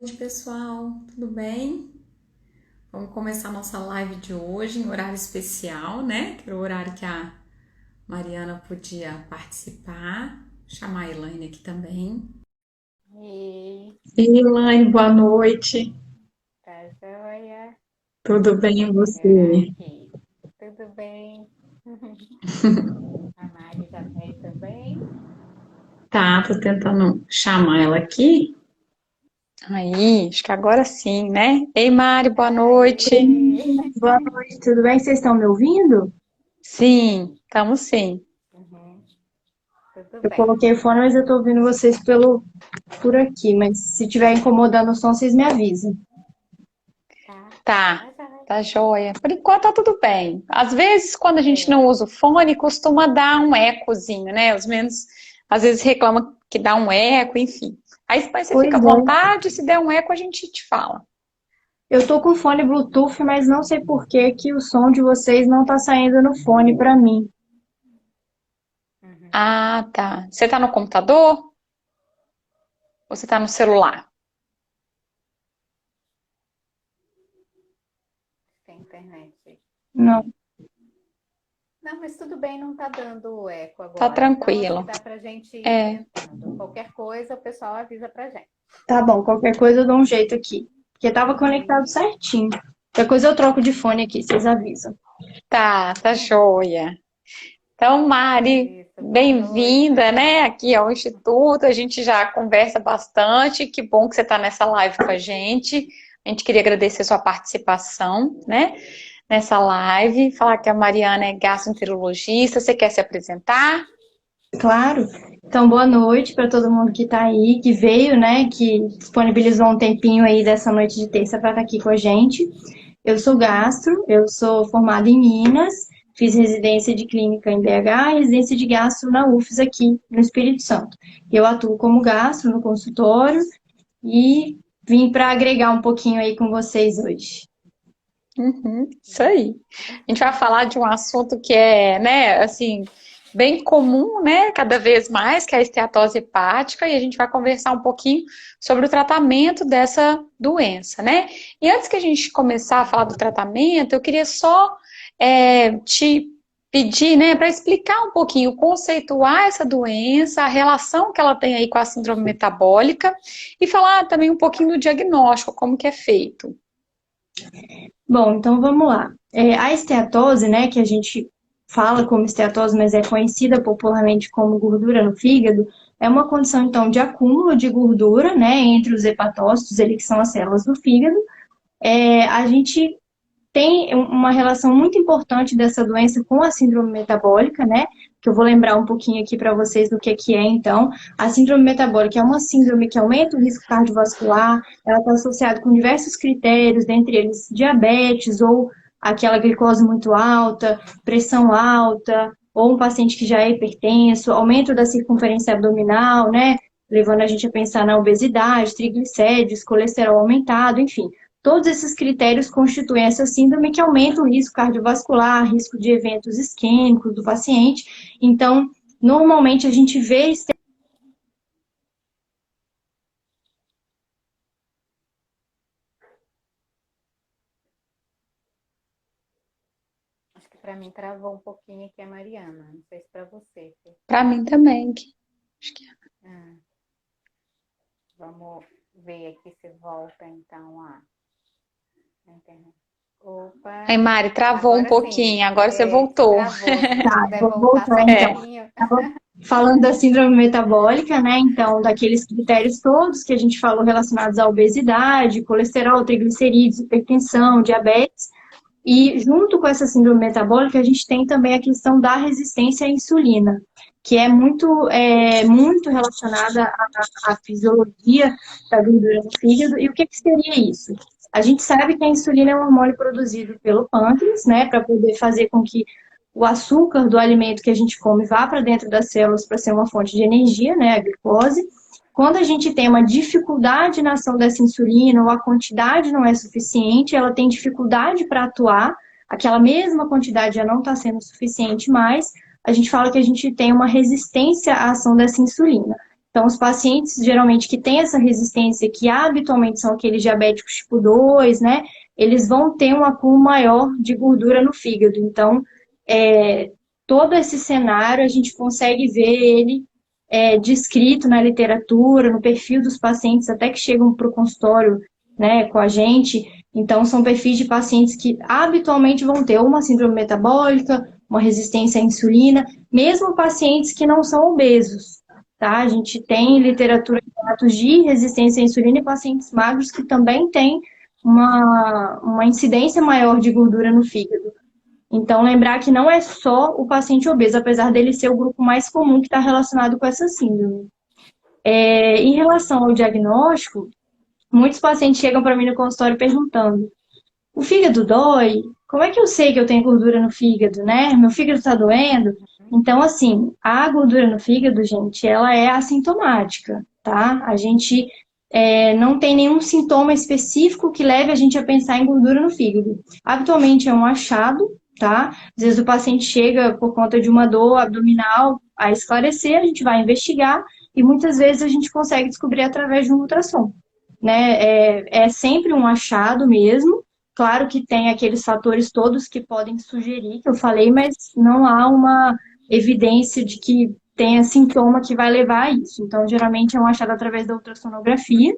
Oi, pessoal, tudo bem? Vamos começar nossa live de hoje em horário especial, né? Que era o horário que a Mariana podia participar. Vou chamar a Elaine aqui também. E E Elaine, boa noite. tá joia? Tudo bem e você? Aqui. Tudo bem? A Mari já tá aí também? Tá, tô tentando chamar ela aqui. Aí, acho que agora sim, né? Ei, Mari, boa noite. Aê! Boa noite, tudo bem? Vocês estão me ouvindo? Sim, estamos sim. Uhum, tudo Eu bem. coloquei o fone, mas eu tô ouvindo vocês por aqui. Mas se estiver incomodando o som, vocês me avisam. Tá, Tá, tá joia. tá joia. Por enquanto tá tudo bem. Às vezes, quando a gente não É, usa o fone, costuma dar um ecozinho, né? Os menos, às vezes reclama que dá um eco, enfim. Aí mas você Pois fica à é. vontade, se der um eco, a gente te fala. Eu tô com fone Bluetooth, mas não sei por que que o som de vocês não tá saindo no fone pra mim. uhum, Ah, tá. Você tá no computador ou você tá no celular? tem internet. Não. Não, mas tudo bem, não tá dando eco Tá agora. Então acho que tranquilo. dá pra gente ir É, tentando. Qualquer coisa, o pessoal avisa pra gente. Tá bom, qualquer coisa eu dou um jeito aqui. Porque tava conectado E certinho. Qualquer coisa eu troco de fone aqui, vocês avisam. tá joia. Então, Mari, isso, boa noite, bem-vinda, né, pessoal. aqui ao Instituto. A gente já conversa bastante. Que bom que você está nessa live com a gente. A gente queria agradecer sua participação, né, nessa live. Falar que a Mariana é gastroenterologista. Você quer se apresentar? Claro. Então, boa noite para todo mundo que está aí, que veio, né, que disponibilizou um tempinho aí dessa noite de terça para estar aqui com a gente. Eu sou gastro, eu sou formada em Minas, fiz residência de clínica em BH e residência de gastro na UFES aqui no Espírito Santo. Eu atuo como gastro no consultório e vim para agregar um pouquinho aí com vocês hoje. Uhum, isso aí. A gente vai falar de um assunto que é, né, assim, bem comum, né, cada vez mais, que é a esteatose hepática, e a gente vai conversar um pouquinho sobre o tratamento dessa doença, né? E antes que a gente começar a falar do tratamento, eu queria só te pedir, né, para explicar um pouquinho, conceituar essa doença, a relação que ela tem aí com a síndrome metabólica, e falar também um pouquinho do diagnóstico, como que é feito. Bom, então vamos lá. A esteatose, né, que a gente fala como esteatose, mas é conhecida popularmente como gordura no fígado, é uma condição, então, de acúmulo de gordura, né, entre os hepatócitos, eles que são as células do fígado. A gente tem uma relação muito importante dessa doença com a síndrome metabólica, né? Que eu vou lembrar um pouquinho aqui para vocês do que é, então. A síndrome metabólica é uma síndrome que aumenta o risco cardiovascular, ela está associada com diversos critérios, dentre eles diabetes ou aquela glicose muito alta, pressão alta, ou um paciente que já é hipertenso, aumento da circunferência abdominal, né? Levando a gente a pensar na obesidade, triglicéridos, colesterol aumentado, enfim. Todos esses critérios constituem essa síndrome que aumenta o risco cardiovascular, risco de eventos isquêmicos do paciente. Então, normalmente a gente vê. Acho que para mim travou um pouquinho aqui a Mariana. Não sei se para você. Para mim também. Acho que Ah, vamos ver aqui se volta então a internet. Ai, Opa, Mari, travou um agora sim. pouquinho, agora você voltou. Travou. Se você puder Vou voltar voltar só um então. É. pouquinho. Falando da síndrome metabólica, né? Então, daqueles critérios todos que a gente falou relacionados à obesidade, colesterol, triglicerídeos, hipertensão, diabetes. E junto com essa síndrome metabólica, a gente tem também a questão da resistência à insulina, que muito relacionada à fisiologia da gordura no fígado. E o que seria isso? A gente sabe que a insulina é um hormônio produzido pelo pâncreas, né, para poder fazer com que o açúcar do alimento que a gente come vá para dentro das células para ser uma fonte de energia, né, a glicose. Quando a gente tem uma dificuldade na ação dessa insulina ou a quantidade não é suficiente, ela tem dificuldade para atuar, aquela mesma quantidade já não está sendo suficiente mais, a gente fala que a gente tem uma resistência à ação dessa insulina. Então, os pacientes, geralmente, que têm essa resistência, que habitualmente são aqueles diabéticos tipo 2, né? Eles vão ter um acúmulo maior de gordura no fígado. Então, todo esse cenário a gente consegue ver ele descrito na literatura, no perfil dos pacientes, até que chegam para o consultório, né, com a gente. Então, são perfis de pacientes que habitualmente vão ter uma síndrome metabólica, uma resistência à insulina, mesmo pacientes que não são obesos, tá? A gente tem literatura de relatos de resistência à insulina e pacientes magros que também têm uma incidência maior de gordura no fígado. Então, lembrar que não é só o paciente obeso, apesar dele ser o grupo mais comum que está relacionado com essa síndrome. Em relação ao diagnóstico, muitos pacientes chegam para mim no consultório perguntando: o fígado dói? Como é que eu sei que eu tenho gordura no fígado, né? Meu fígado está doendo? Então, assim, a gordura no fígado, gente, ela é assintomática, tá? A gente não tem nenhum sintoma específico que leve a gente a pensar em gordura no fígado. Habitualmente é um achado, tá? Às vezes o paciente chega por conta de uma dor abdominal a esclarecer, a gente vai investigar e muitas vezes a gente consegue descobrir através de um ultrassom, né? É sempre um achado mesmo. Claro que tem aqueles fatores todos que podem sugerir, que eu falei, mas não há uma evidência de que tenha sintoma que vai levar a isso. Então, geralmente é um achado através da ultrassonografia.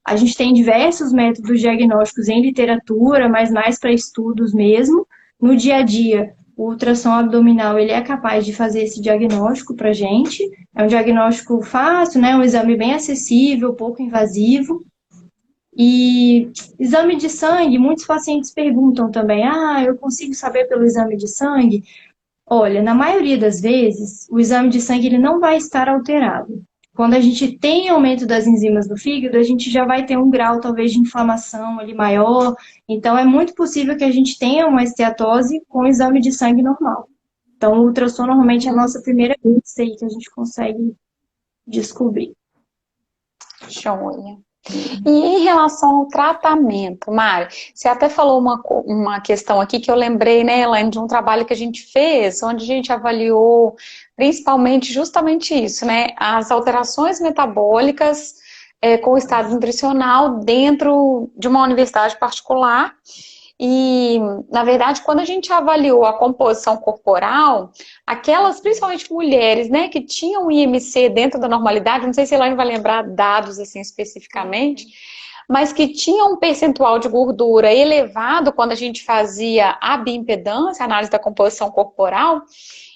A gente tem diversos métodos diagnósticos em literatura, mas mais para estudos mesmo. No dia a dia, o ultrassom abdominal ele é capaz de fazer esse diagnóstico para a gente. É um diagnóstico fácil, né? Um exame bem acessível, pouco invasivo. E exame de sangue, muitos pacientes perguntam também: eu consigo saber pelo exame de sangue? Olha, na maioria das vezes, o exame de sangue ele não vai estar alterado. Quando a gente tem aumento das enzimas do fígado, a gente já vai ter um grau, talvez, de inflamação ali maior. Então, é muito possível que a gente tenha uma esteatose com o exame de sangue normal. Então, o ultrassom normalmente é a nossa primeira pista aí que a gente consegue descobrir. Joia. E em relação ao tratamento, Mari, você até falou uma questão aqui que eu lembrei, né, Elaine, de um trabalho que a gente fez, onde a gente avaliou principalmente justamente isso, né, as alterações metabólicas com o estado nutricional dentro de uma universidade particular. E, na verdade, quando a gente avaliou a composição corporal, aquelas, principalmente mulheres, né, que tinham IMC dentro da normalidade, não sei se a Elaine vai lembrar dados assim especificamente, mas que tinham um percentual de gordura elevado quando a gente fazia a bioimpedância, a análise da composição corporal,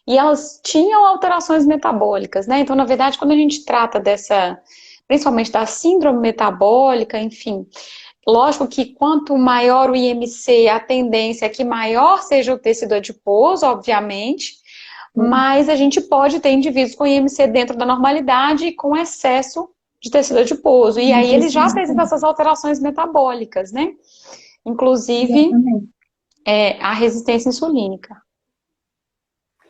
e elas tinham alterações metabólicas, né? Então, na verdade, quando a gente trata dessa, principalmente da síndrome metabólica, enfim, lógico que quanto maior o IMC, a tendência é que maior seja o tecido adiposo, obviamente, mas a gente pode ter indivíduos com IMC dentro da normalidade e com excesso de tecido adiposo. E aí eles já apresentam essas alterações metabólicas, né? Inclusive a resistência insulínica.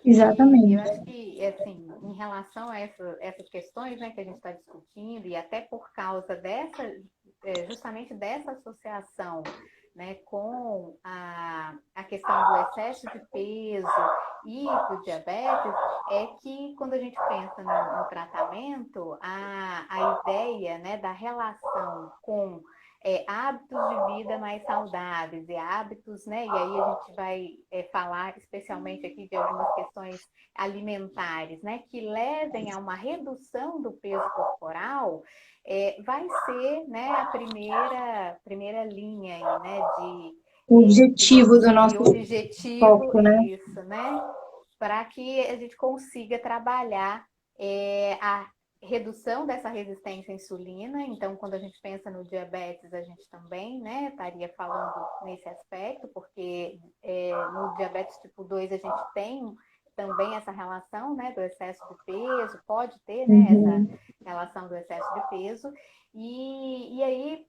Exatamente. Eu acho que, assim, em relação a essas questões, né, que a gente está discutindo, e até por causa justamente dessa associação, né, com a questão do excesso de peso e do diabetes, é que quando a gente pensa no tratamento, a ideia, né, da relação com hábitos de vida mais saudáveis e hábitos, né? E aí a gente vai falar especialmente aqui de algumas questões alimentares, né? Que levem a uma redução do peso corporal, vai ser, né, a primeira linha aí, né? O objetivo do nosso objetivo, né? Isso, né? Para que a gente consiga trabalhar a redução dessa resistência à insulina. Então, quando a gente pensa no diabetes, a gente também, né, estaria falando nesse aspecto, porque no diabetes tipo 2 a gente tem também essa relação, né, do excesso de peso, pode ter, né, essa relação do excesso de peso. E aí,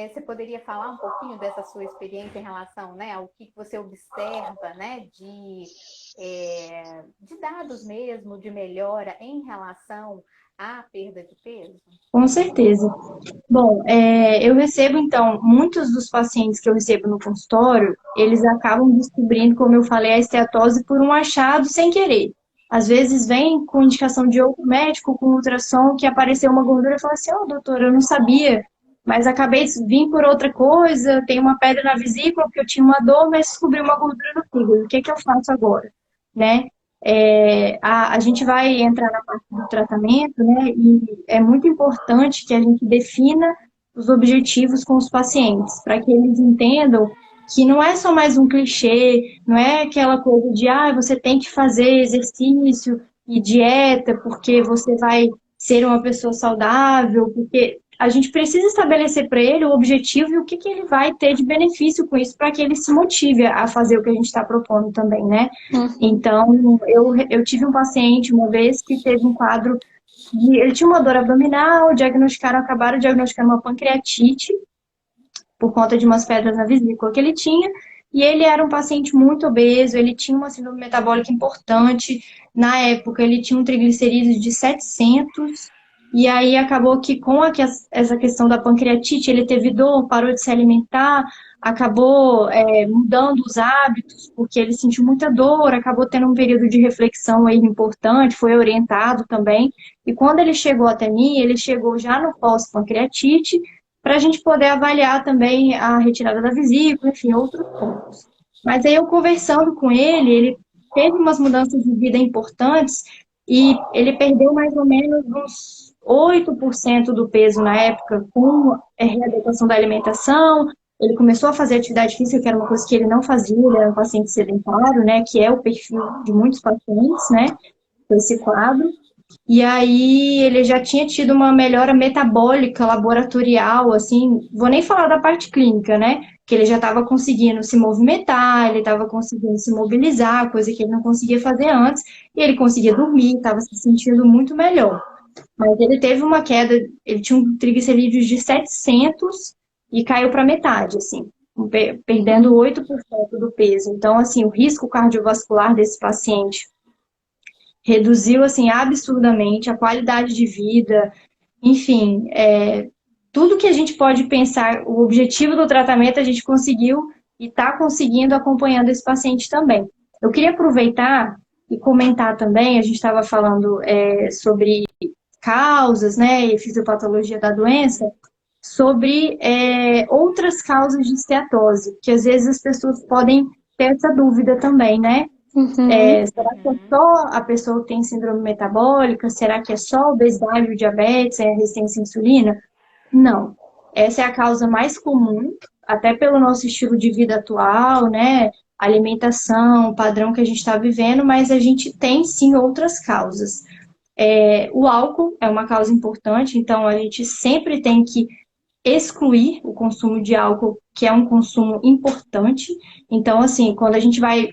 você poderia falar um pouquinho dessa sua experiência em relação, né, ao que você observa, né, de dados mesmo, de melhora em relação à perda de peso? Com certeza. Bom, eu recebo, então, muitos dos pacientes que eu recebo no consultório, eles acabam descobrindo, como eu falei, a esteatose por um achado sem querer. às vezes vem com indicação de outro médico, com ultrassom, que apareceu uma gordura e fala assim, ô doutor, eu não sabia, mas acabei de vir por outra coisa, tem uma pedra na vesícula porque eu tinha uma dor, mas descobri uma gordura no fígado, o que é que eu faço agora? Né? A gente vai entrar na parte do tratamento, né? E é muito importante que a gente defina os objetivos com os pacientes, para que eles entendam que não é só mais um clichê, não é aquela coisa de, você tem que fazer exercício e dieta porque você vai ser uma pessoa saudável, porque a gente precisa estabelecer para ele o objetivo e o que ele vai ter de benefício com isso, para que ele se motive a fazer o que a gente está propondo também, né? Então, eu tive um paciente uma vez que teve um quadro ele tinha uma dor abdominal, acabaram de diagnosticar uma pancreatite, por conta de umas pedras na vesícula que ele tinha, e ele era um paciente muito obeso, ele tinha uma síndrome metabólica importante, na época ele tinha um triglicerídeos de 700, e aí acabou que com essa questão da pancreatite, ele teve dor, parou de se alimentar, acabou mudando os hábitos, porque ele sentiu muita dor, acabou tendo um período de reflexão aí importante, foi orientado também, e quando ele chegou até mim, ele chegou já no pós-pancreatite, para a gente poder avaliar também a retirada da vesícula, enfim, outros pontos. Mas aí eu conversando com ele teve umas mudanças de vida importantes e ele perdeu mais ou menos uns 8% do peso na época com a readequação da alimentação. Ele começou a fazer atividade física, que era uma coisa que ele não fazia, ele era um paciente sedentário, né, que é o perfil de muitos pacientes, né, com esse quadro. E aí ele já tinha tido uma melhora metabólica laboratorial, assim, vou nem falar da parte clínica, né? Que ele já estava conseguindo se movimentar, ele estava conseguindo se mobilizar, coisa que ele não conseguia fazer antes, e ele conseguia dormir, estava se sentindo muito melhor. Mas ele teve uma queda, ele tinha um triglicerídeos de 700 e caiu para metade, assim, perdendo 8% do peso. Então, assim, o risco cardiovascular desse paciente reduziu, assim, absurdamente a qualidade de vida, enfim, tudo que a gente pode pensar, o objetivo do tratamento a gente conseguiu e está conseguindo acompanhando esse paciente também. Eu queria aproveitar e comentar também, a gente estava falando sobre causas, né, e fisiopatologia da doença, sobre outras causas de esteatose, que às vezes as pessoas podem ter essa dúvida também, né? Será que é só a pessoa que tem síndrome metabólica? Será que é só obesidade, o diabetes, a resistência à insulina? Não. Essa é a causa mais comum, até pelo nosso estilo de vida atual, né? Alimentação, o padrão que a gente está vivendo, mas a gente tem sim outras causas. O álcool é uma causa importante, então a gente sempre tem que excluir o consumo de álcool, que é um consumo importante. Então, assim, quando a gente vai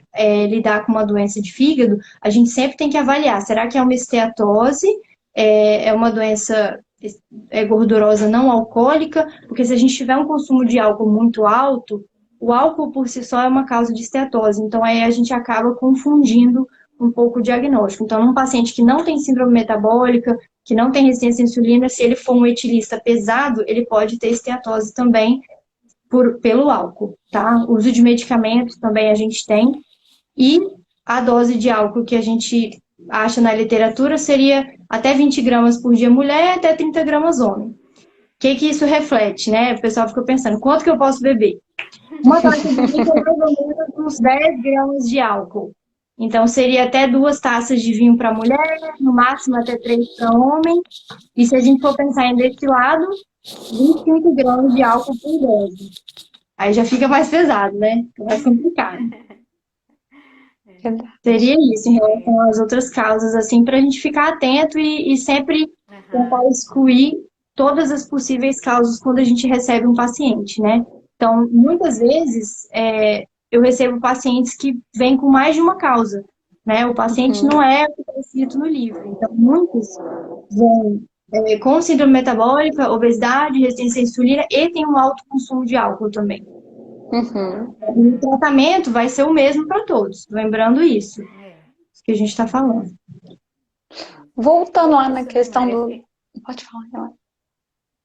lidar com uma doença de fígado, a gente sempre tem que avaliar, será que é uma esteatose, é uma doença gordurosa não alcoólica? Porque se a gente tiver um consumo de álcool muito alto, o álcool por si só é uma causa de esteatose. Então, aí a gente acaba confundindo um pouco o diagnóstico. Então, num paciente que não tem síndrome metabólica, que não tem resistência à insulina, se ele for um etilista pesado, ele pode ter esteatose também pelo álcool, tá? O uso de medicamentos também a gente tem. E a dose de álcool que a gente acha na literatura seria até 20 gramas por dia mulher, até 30 gramas homem. O que isso reflete, né? O pessoal fica pensando, quanto que eu posso beber? Uma taça de vinho é mais ou menos uns 10 gramas de álcool. Então, seria até 2 taças de vinho para mulher, no máximo até 3 para homem. E se a gente for pensar desse lado, 25 gramas de álcool por dose. Aí já fica mais pesado, né? Mais complicado. Seria isso em relação às outras causas, assim, para a gente ficar atento e sempre tentar excluir todas as possíveis causas quando a gente recebe um paciente, né? Então, muitas vezes, eu recebo pacientes que vêm com mais de uma causa, né? O paciente não é o que está escrito no livro. Então, muitos vêm com síndrome metabólica, obesidade, resistência à insulina e tem um alto consumo de álcool também. O tratamento vai ser o mesmo para todos, lembrando isso que a gente está falando. Voltando lá na questão do... Pode falar, ela.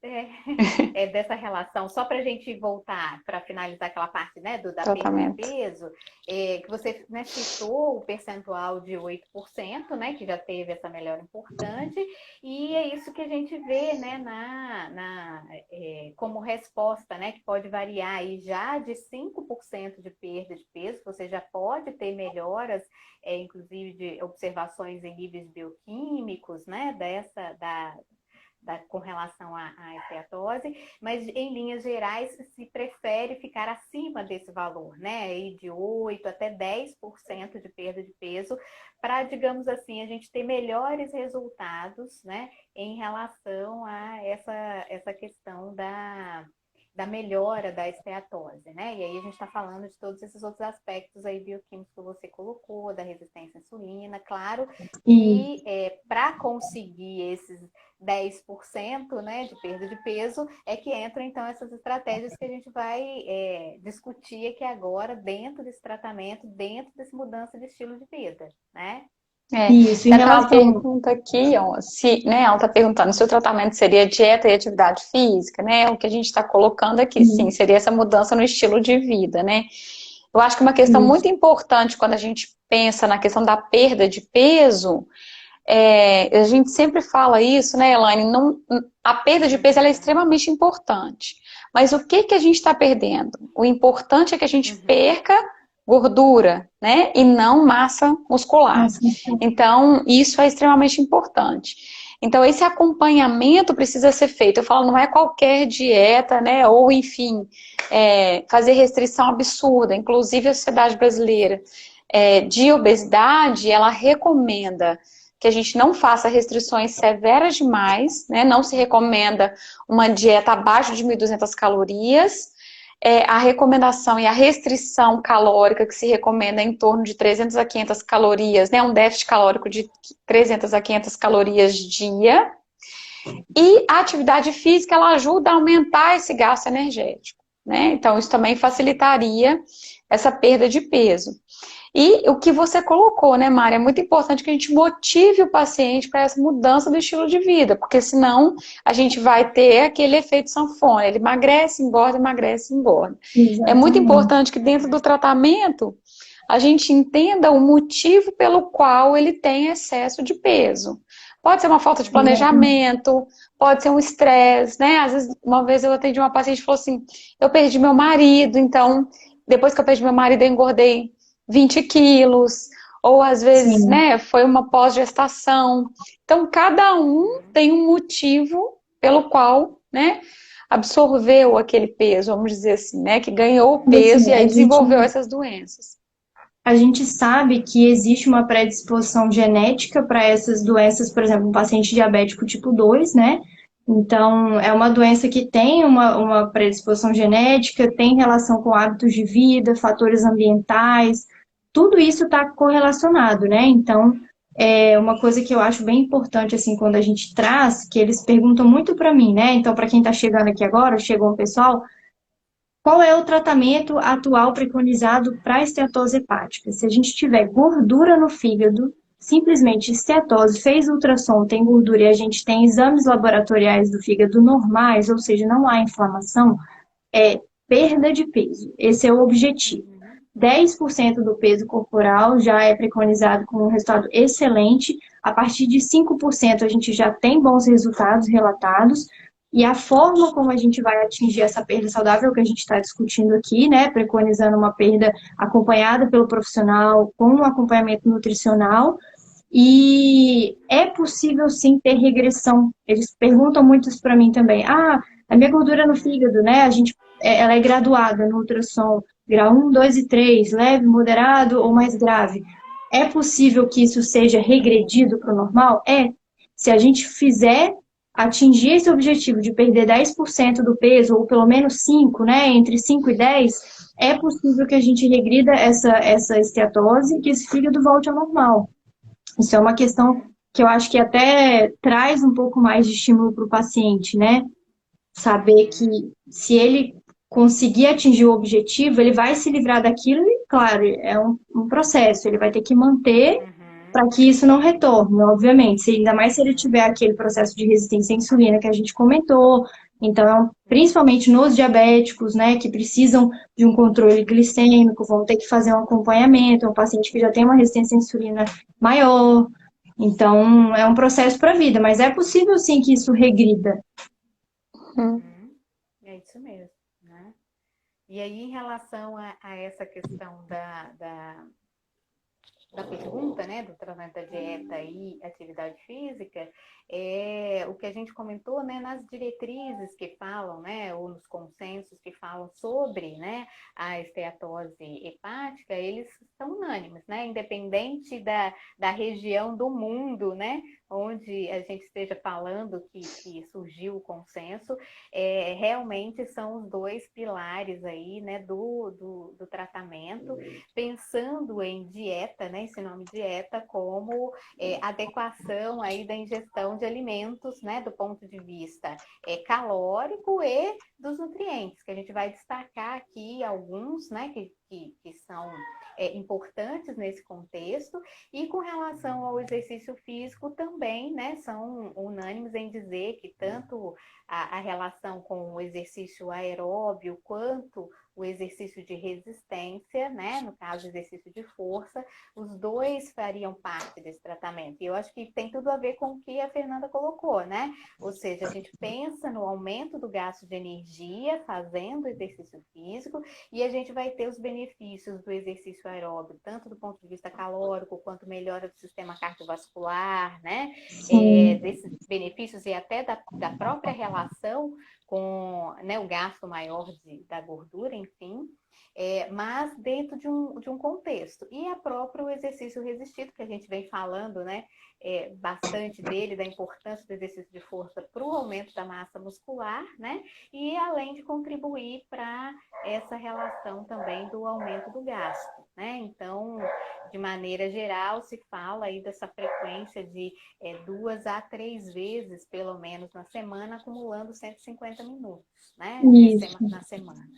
é dessa relação, só para a gente voltar, para finalizar aquela parte, né, da perda de Tratamento. peso, que você, né, citou o percentual de 8%, né, que já teve essa melhora importante, e é isso que a gente vê, né, como resposta, né, que pode variar aí já de 5% de perda de peso, você já pode ter melhoras, inclusive de observações em níveis bioquímicos, né, com relação à esteatose, mas em linhas gerais se prefere ficar acima desse valor, né? E de 8 até 10% de perda de peso, para, digamos assim, a gente ter melhores resultados, né, em relação a essa questão da melhora da esteatose, né? E aí a gente está falando de todos esses outros aspectos aí bioquímicos que você colocou, da resistência à insulina, claro, E e para conseguir esses 10%, né, de perda de peso, é que entram então essas estratégias que a gente vai discutir aqui agora dentro desse tratamento, dentro dessa mudança de estilo de vida, né? isso, em Tem até uma relação. pergunta aqui, ó, se, né, ela está perguntando se o tratamento seria dieta e atividade física, né? O que a gente está colocando aqui, sim, seria essa mudança no estilo de vida, né? Eu acho que uma questão Isso. muito importante quando a gente pensa na questão da perda de peso, a gente sempre fala isso, né, Elaine? Não, a perda de peso ela é extremamente importante. Mas o que que a gente está perdendo? O importante é que a gente perca gordura, né? E não massa muscular. Nossa, Então, isso é extremamente importante. Então, esse acompanhamento precisa ser feito. Eu falo, não é qualquer dieta, né? Ou, enfim, fazer restrição absurda. Inclusive, a Sociedade Brasileira de Obesidade, ela recomenda que a gente não faça restrições severas demais, né? Não se recomenda uma dieta abaixo de 1.200 calorias. A recomendação e a restrição calórica que se recomenda é em torno de 300 a 500 calorias, né? Um déficit calórico de 300 a 500 calorias dia. E a atividade física, ela ajuda a aumentar esse gasto energético, né? Então, isso também facilitaria essa perda de peso. E o que você colocou, né, Mari? É muito importante que a gente motive o paciente para essa mudança do estilo de vida, porque senão a gente vai ter aquele efeito sanfona. Ele emagrece, engorda, emagrece, engorda. É muito exatamente. importante que dentro do tratamento a gente entenda o motivo pelo qual ele tem excesso de peso. Pode ser uma falta de Exatamente. planejamento, pode ser um estresse, né? Às vezes, uma vez eu atendi uma paciente que falou assim, eu perdi meu marido, então, depois que eu perdi meu marido, eu engordei 20 quilos, ou às vezes, Sim. né, foi uma pós-gestação. Então, cada um tem um motivo pelo qual, né, absorveu aquele peso, vamos dizer assim, né, que ganhou o E peso assim, e aí desenvolveu essas doenças. a gente sabe que existe uma predisposição genética para essas doenças, por exemplo, um paciente diabético tipo 2, né? Então, é uma doença que tem uma predisposição genética, tem relação com hábitos de vida, fatores ambientais, tudo isso está correlacionado, né? Então, é uma coisa que eu acho bem importante, assim, quando a gente traz, que eles perguntam muito para mim, né? Então, para quem está chegando aqui agora, chegou um pessoal, qual é o tratamento atual preconizado para a esteatose hepática? Se a gente tiver gordura no fígado, simplesmente esteatose, fez ultrassom, tem gordura e a gente tem exames laboratoriais do fígado normais, ou seja, não há inflamação, é perda de peso. Esse é o objetivo. 10% do peso corporal já é preconizado com um resultado excelente. A partir de 5% a gente já tem bons resultados relatados. E a forma como a gente vai atingir essa perda saudável que a gente está discutindo aqui, né? Preconizando uma perda acompanhada pelo profissional, com um acompanhamento nutricional. E é possível sim ter regressão. Eles perguntam muito isso para mim também. Ah, a minha gordura no fígado, né? Ela é graduada no ultrassom, grau 1, 2 e 3, leve, moderado ou mais grave. É possível que isso seja regredido para o normal? É. Se a gente fizer atingir esse objetivo de perder 10% do peso, ou pelo menos 5, né? Entre 5 e 10, é possível que a gente regrida essa esteatose e que esse fígado volte ao normal. Isso é uma questão que eu acho que até traz um pouco mais de estímulo para o paciente, né? Saber que se ele conseguir atingir o objetivo, ele vai se livrar daquilo e, claro, é um processo, ele vai ter que manter para que isso não retorne, obviamente. Ainda mais se ele tiver aquele processo de resistência à insulina que a gente comentou, Então, principalmente nos diabéticos, né, que precisam de um controle glicêmico, vão ter que fazer um acompanhamento, é um paciente que já tem uma resistência à insulina maior. Então, é um processo para a vida, mas é possível sim que isso regrida. É isso mesmo, né? E aí, em relação a essa questão da pergunta, né, do tratamento da dieta e atividade física, o que a gente comentou, né, nas diretrizes que falam, né, ou nos consensos que falam sobre, né, a esteatose hepática, eles são unânimes, né, independente da região do mundo, né, onde a gente esteja falando que surgiu o consenso, realmente são os dois pilares aí, né, do tratamento, pensando em dieta, né, esse nome dieta, como adequação aí da ingestão de alimentos, né, do ponto de vista calórico e dos nutrientes, que a gente vai destacar aqui alguns, né, que são importantes nesse contexto, e com relação ao exercício físico também, né, são unânimes em dizer que tanto a relação com o exercício aeróbio quanto o exercício de resistência, né, no caso, o exercício de força, os dois fariam parte desse tratamento. E eu acho que tem tudo a ver com o que a Fernanda colocou, né? Ou seja, a gente pensa no aumento do gasto de energia fazendo exercício físico, e a gente vai ter os benefícios do exercício aeróbio, tanto do ponto de vista calórico, quanto melhora do sistema cardiovascular, né? Desses benefícios e até da própria relação com, né, o gasto maior da gordura, enfim, mas dentro de um contexto. E a próprio exercício resistido, que a gente vem falando, né, bastante dele, da importância do exercício de força para o aumento da massa muscular, né, e além de contribuir para essa relação também do aumento do gasto, né. Então, de maneira geral, se fala aí dessa frequência de 2 a 3 vezes, pelo menos, na semana, acumulando 150 minutos, né, na semana.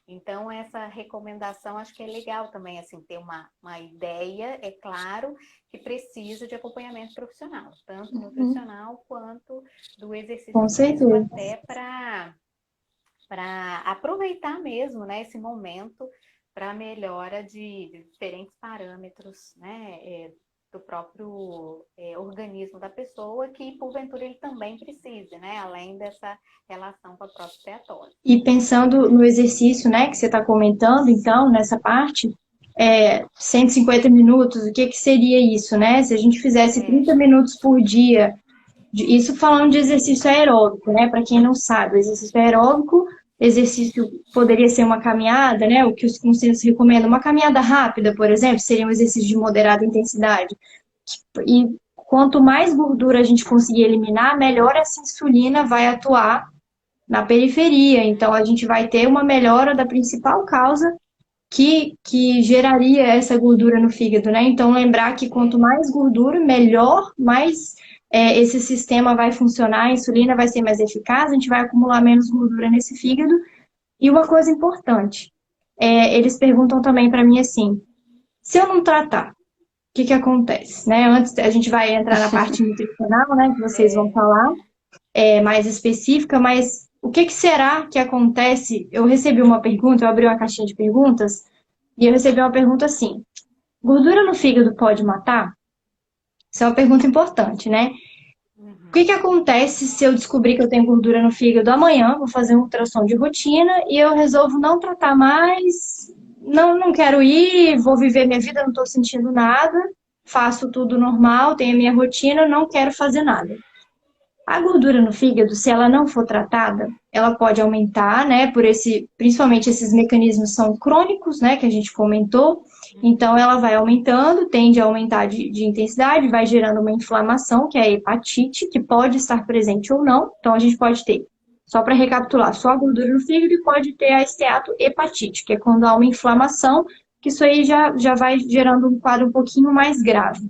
Então, essa recomendação, acho que é legal também, assim, ter uma ideia, é claro, que precisa de acompanhamento profissional, tanto nutricional quanto do exercício físico, até para aproveitar mesmo, né, esse momento para melhora de diferentes parâmetros, né, do próprio organismo da pessoa, que porventura ele também precise, né, além dessa relação com a própria esteatose. E pensando no exercício, né, que você está comentando, então, nessa parte, 150 minutos, o que seria isso, né? Se a gente fizesse 30 minutos por dia, isso falando de exercício aeróbico, né? Para quem não sabe, o exercício aeróbico, exercício poderia ser uma caminhada, né? O que os conselhos recomendam, uma caminhada rápida, por exemplo, seria um exercício de moderada intensidade. E quanto mais gordura a gente conseguir eliminar, melhor essa insulina vai atuar na periferia. Então, a gente vai ter uma melhora da principal causa que geraria essa gordura no fígado, né? Então, lembrar que quanto mais gordura, melhor, mais esse sistema vai funcionar, a insulina vai ser mais eficaz, a gente vai acumular menos gordura nesse fígado. E uma coisa importante, eles perguntam também para mim assim, se eu não tratar, o que acontece, né? Antes, a gente vai entrar na parte nutricional, né, que vocês vão falar, mais específica, mas o que será que acontece? Eu recebi uma pergunta, eu abri uma caixinha de perguntas, e eu recebi uma pergunta assim, gordura no fígado pode matar? Isso é uma pergunta importante, né? O que acontece se eu descobrir que eu tenho gordura no fígado amanhã, vou fazer um ultrassom de rotina e eu resolvo não tratar mais, não quero ir, vou viver minha vida, não estou sentindo nada, faço tudo normal, tenho a minha rotina, não quero fazer nada. A gordura no fígado, se ela não for tratada, ela pode aumentar, né, principalmente esses mecanismos são crônicos, né, que a gente comentou, então ela vai aumentando, tende a aumentar de intensidade, vai gerando uma inflamação, que é a hepatite, que pode estar presente ou não, então a gente pode ter, só para recapitular, só a gordura no fígado e pode ter a esteatohepatite, que é quando há uma inflamação, que isso aí já vai gerando um quadro um pouquinho mais grave.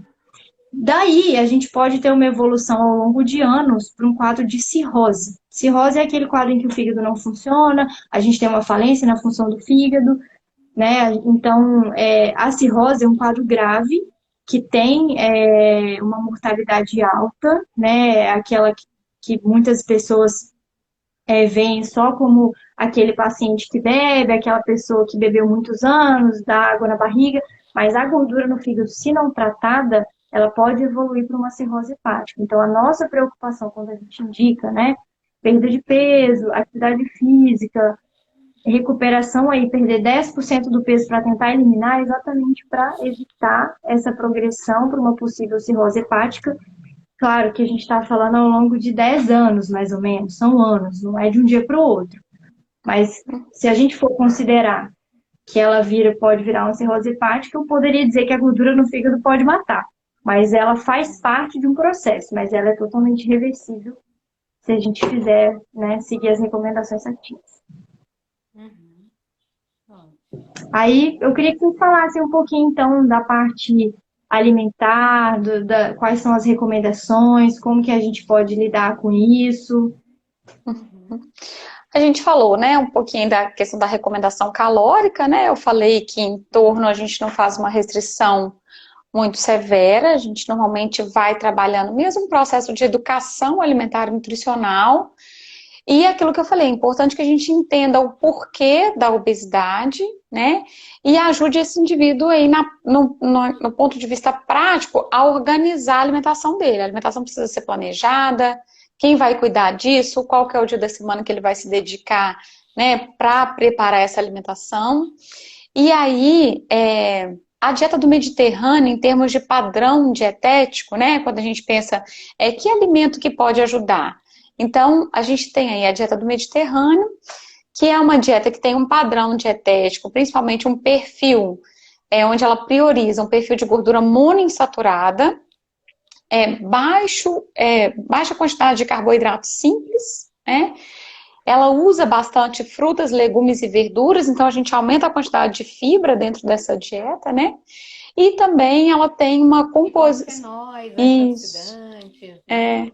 Daí, a gente pode ter uma evolução ao longo de anos para um quadro de cirrose. Cirrose é aquele quadro em que o fígado não funciona, a gente tem uma falência na função do fígado, né? Então, a cirrose é um quadro grave que tem uma mortalidade alta, né? Aquela que muitas pessoas veem só como aquele paciente que bebe, aquela pessoa que bebeu muitos anos, dá água na barriga, mas a gordura no fígado, se não tratada, ela pode evoluir para uma cirrose hepática. Então, a nossa preocupação quando a gente indica, né, perda de peso, atividade física, recuperação aí, perder 10% do peso para tentar eliminar, é exatamente para evitar essa progressão para uma possível cirrose hepática. Claro que a gente está falando ao longo de 10 anos, mais ou menos, são anos, não é de um dia para o outro. Mas se a gente for considerar que ela pode virar uma cirrose hepática, eu poderia dizer que a gordura no fígado pode matar. Mas ela faz parte de um processo, mas ela é totalmente reversível se a gente fizer, né, seguir as recomendações certinhas. Uhum. Bom. Aí eu queria que você falasse um pouquinho, então, da parte alimentar, quais são as recomendações, como que a gente pode lidar com isso. Uhum. A gente falou, né, um pouquinho da questão da recomendação calórica, né? Eu falei que em torno a gente não faz uma restrição muito severa, a gente normalmente vai trabalhando mesmo um processo de educação alimentar e nutricional. E aquilo que eu falei, é importante que a gente entenda o porquê da obesidade, né? E ajude esse indivíduo aí no ponto de vista prático a organizar a alimentação dele. A alimentação precisa ser planejada, quem vai cuidar disso, qual que é o dia da semana que ele vai se dedicar, né, para preparar essa alimentação. E aí, a dieta do Mediterrâneo, em termos de padrão dietético, né, quando a gente pensa, que alimento que pode ajudar? Então, a gente tem aí a dieta do Mediterrâneo, que é uma dieta que tem um padrão dietético, principalmente um perfil, onde ela prioriza um perfil de gordura monoinsaturada, baixa quantidade de carboidratos simples, né? Ela usa bastante frutas, legumes e verduras, então a gente aumenta a quantidade de fibra dentro dessa dieta, né? E também ela tem uma composição. Fenóis, Isso. antioxidantes, né? Bem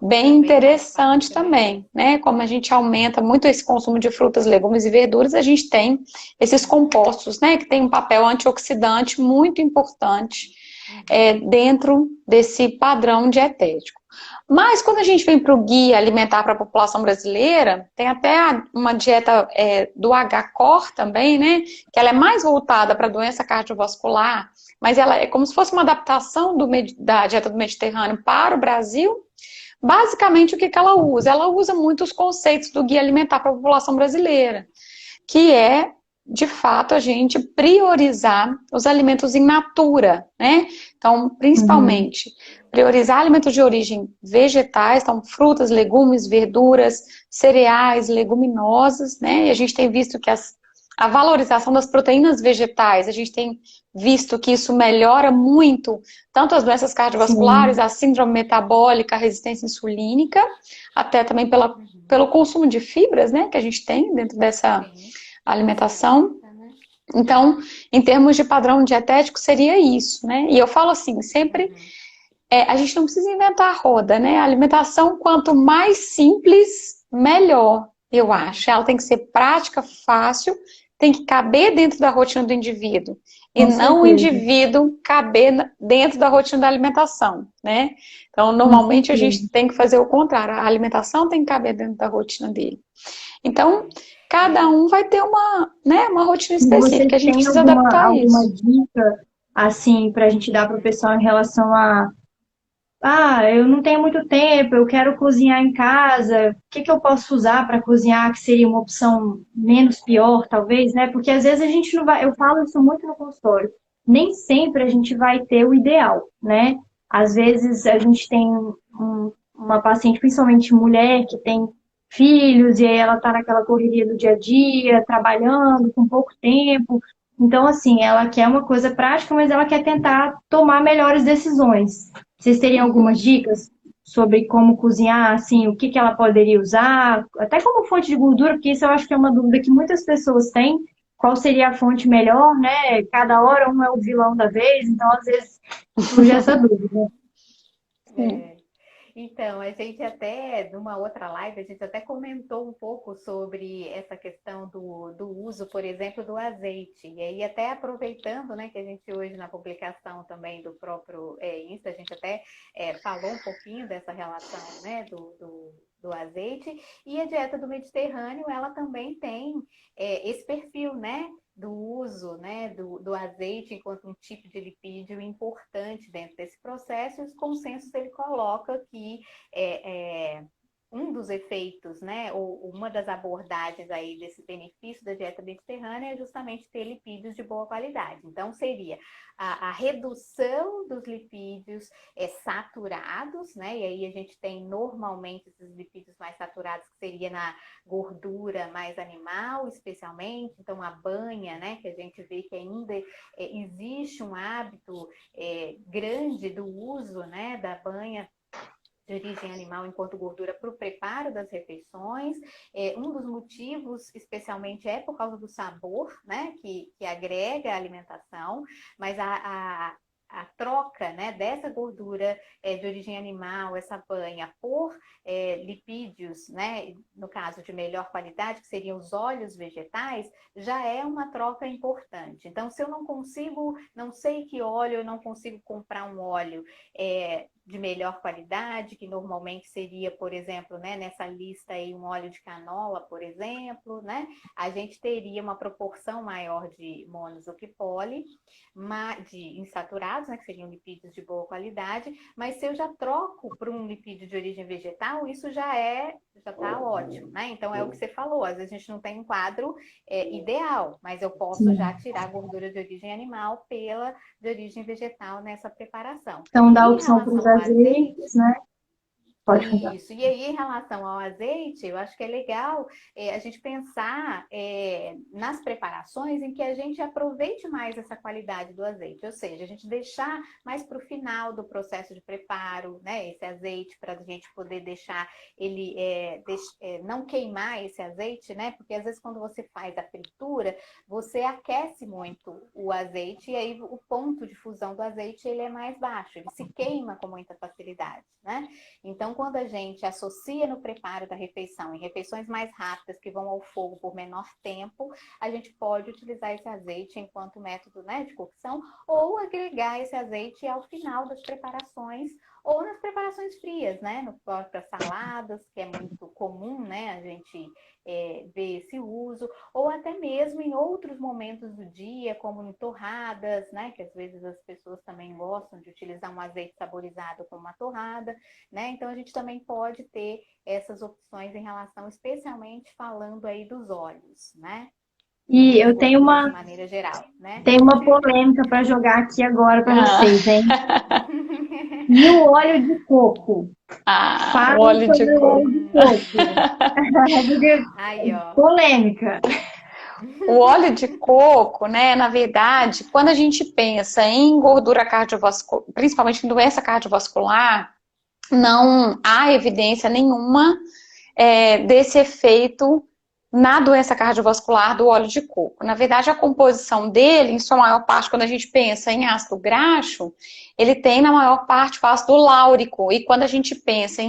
Também faz interessante parte, né? também, né? Como a gente aumenta muito esse consumo de frutas, legumes e verduras, a gente tem esses compostos, né? Que tem um papel antioxidante muito importante dentro desse padrão dietético. Mas quando a gente vem para o guia alimentar para a população brasileira, tem até uma dieta do H-Core também, né? Que ela é mais voltada para a doença cardiovascular, mas ela é como se fosse uma adaptação da dieta do Mediterrâneo para o Brasil. Basicamente, o que ela usa? Ela usa muito os conceitos do guia alimentar para a população brasileira, que é, de fato, a gente priorizar os alimentos in natura, né? Então, Uhum. principalmente, priorizar alimentos de origem vegetais, então frutas, legumes, verduras, cereais, leguminosas, né? E a gente tem visto que a valorização das proteínas vegetais, a gente tem visto que isso melhora muito tanto as doenças cardiovasculares, Sim, a síndrome metabólica, a resistência insulínica, até também pelo consumo de fibras, né, que a gente tem dentro dessa Sim, alimentação. facilita, né? Então, em termos de padrão dietético, seria isso, né? E eu falo assim, sempre Uhum. a gente não precisa inventar a roda, né? A alimentação, quanto mais simples, melhor, eu acho. Ela tem que ser prática, fácil, tem que caber dentro da rotina do indivíduo. E com não o certeza, indivíduo caber dentro da rotina da alimentação, né? Então, com normalmente a certeza. gente tem que fazer o contrário. A alimentação tem que caber dentro da rotina dele. Então, É. cada E um vai ter uma rotina E vocês específica. A gente têm precisa adaptar alguma isso. dica, assim, para a gente dar para o pessoal em relação eu não tenho muito tempo, eu quero cozinhar em casa, o que que eu posso usar para cozinhar que seria uma opção menos pior, talvez, né? Porque às vezes a gente não vai, eu falo isso muito no consultório, nem sempre a gente vai ter o ideal, né? Às vezes a gente tem uma paciente, principalmente mulher, que tem filhos, e aí ela tá naquela correria do dia a dia, trabalhando com pouco tempo. Então, assim, ela quer uma coisa prática, mas ela quer tentar tomar melhores decisões. Vocês teriam algumas Uhum. dicas sobre como cozinhar, assim, o que que ela poderia usar, até como fonte de gordura, porque isso eu acho que é uma dúvida que muitas pessoas têm. Qual seria a fonte melhor, né? Cada hora um é o vilão da vez, então às vezes surge essa dúvida. Sim. é, então, a gente até, numa outra live, a gente até comentou um pouco sobre essa questão do uso, por exemplo, do azeite. E aí, até aproveitando, né, que a gente hoje na publicação também do próprio Insta, a gente até falou um pouquinho dessa relação, né, do azeite, e a dieta do Mediterrâneo, ela também tem esse perfil, né? Do uso, né, do azeite enquanto um tipo de lipídio importante dentro desse processo, e os consensos ele coloca que um dos efeitos, né, ou uma das abordagens aí desse benefício da dieta mediterrânea é justamente ter lipídios de boa qualidade. Então, seria a redução dos lipídios saturados, né, e aí a gente tem normalmente esses lipídios mais saturados que seria na gordura mais animal, especialmente, então a banha, né, que a gente vê que ainda existe um hábito grande do uso, né, da banha de origem animal enquanto gordura para o preparo das refeições. Um dos motivos, especialmente, é por causa do sabor, né, que agrega a alimentação, mas a troca, né, dessa gordura de origem animal, essa banha, por lipídios, né, no caso de melhor qualidade, que seriam os óleos vegetais, já é uma troca importante. Então, se eu não sei que óleo, eu não consigo comprar um óleo de melhor qualidade, que normalmente seria, por exemplo, né, nessa lista aí, um óleo de canola, por exemplo, né, a gente teria uma proporção maior de monos do que poli, de insaturados, né, que seriam lipídios de boa qualidade, mas se eu já troco para um lipídio de origem vegetal, isso já está ótimo, né? Então é o que você falou, às vezes a gente não tem um quadro ideal, mas eu posso já tirar a gordura de origem animal pela de origem vegetal nessa preparação. Então dá E em opção para os relação ao azeite, azeites, né? Pode contar. isso. E aí, em relação ao azeite, eu acho que é legal a gente pensar nas preparações em que a gente aproveite mais essa qualidade do azeite, ou seja, a gente deixar mais para o final do processo de preparo, né, esse azeite, para a gente poder deixar ele, não queimar esse azeite, né, porque às vezes quando você faz a fritura, você aquece muito o azeite e aí o ponto de fusão do azeite ele é mais baixo, ele se queima com muita facilidade, né? Então, quando a gente associa no preparo da refeição, em refeições mais rápidas, que vão ao fogo por menor tempo, a gente pode utilizar esse azeite enquanto método, né, de cocção, ou agregar esse azeite ao final das preparações, ou nas preparações frias, né, no próprio saladas, que é muito comum, né, a gente ver esse uso, ou até mesmo em outros momentos do dia, como em torradas, né, que às vezes as pessoas também gostam de utilizar um azeite saborizado como uma torrada, né, então a gente também pode ter essas opções em relação, especialmente falando aí dos óleos, né, E eu de maneira geral, né. tenho uma polêmica para jogar aqui agora para vocês, hein? E o óleo de coco? O óleo de Sobre o coco. óleo de coco. Aí, ó. Polêmica. O óleo de coco, né, na verdade, quando a gente pensa em gordura cardiovascular, principalmente em doença cardiovascular, não há evidência nenhuma desse efeito na doença cardiovascular do óleo de coco. Na verdade, a composição dele, em sua maior parte, quando a gente pensa em ácido graxo, ele tem na maior parte o ácido láurico. E quando a gente pensa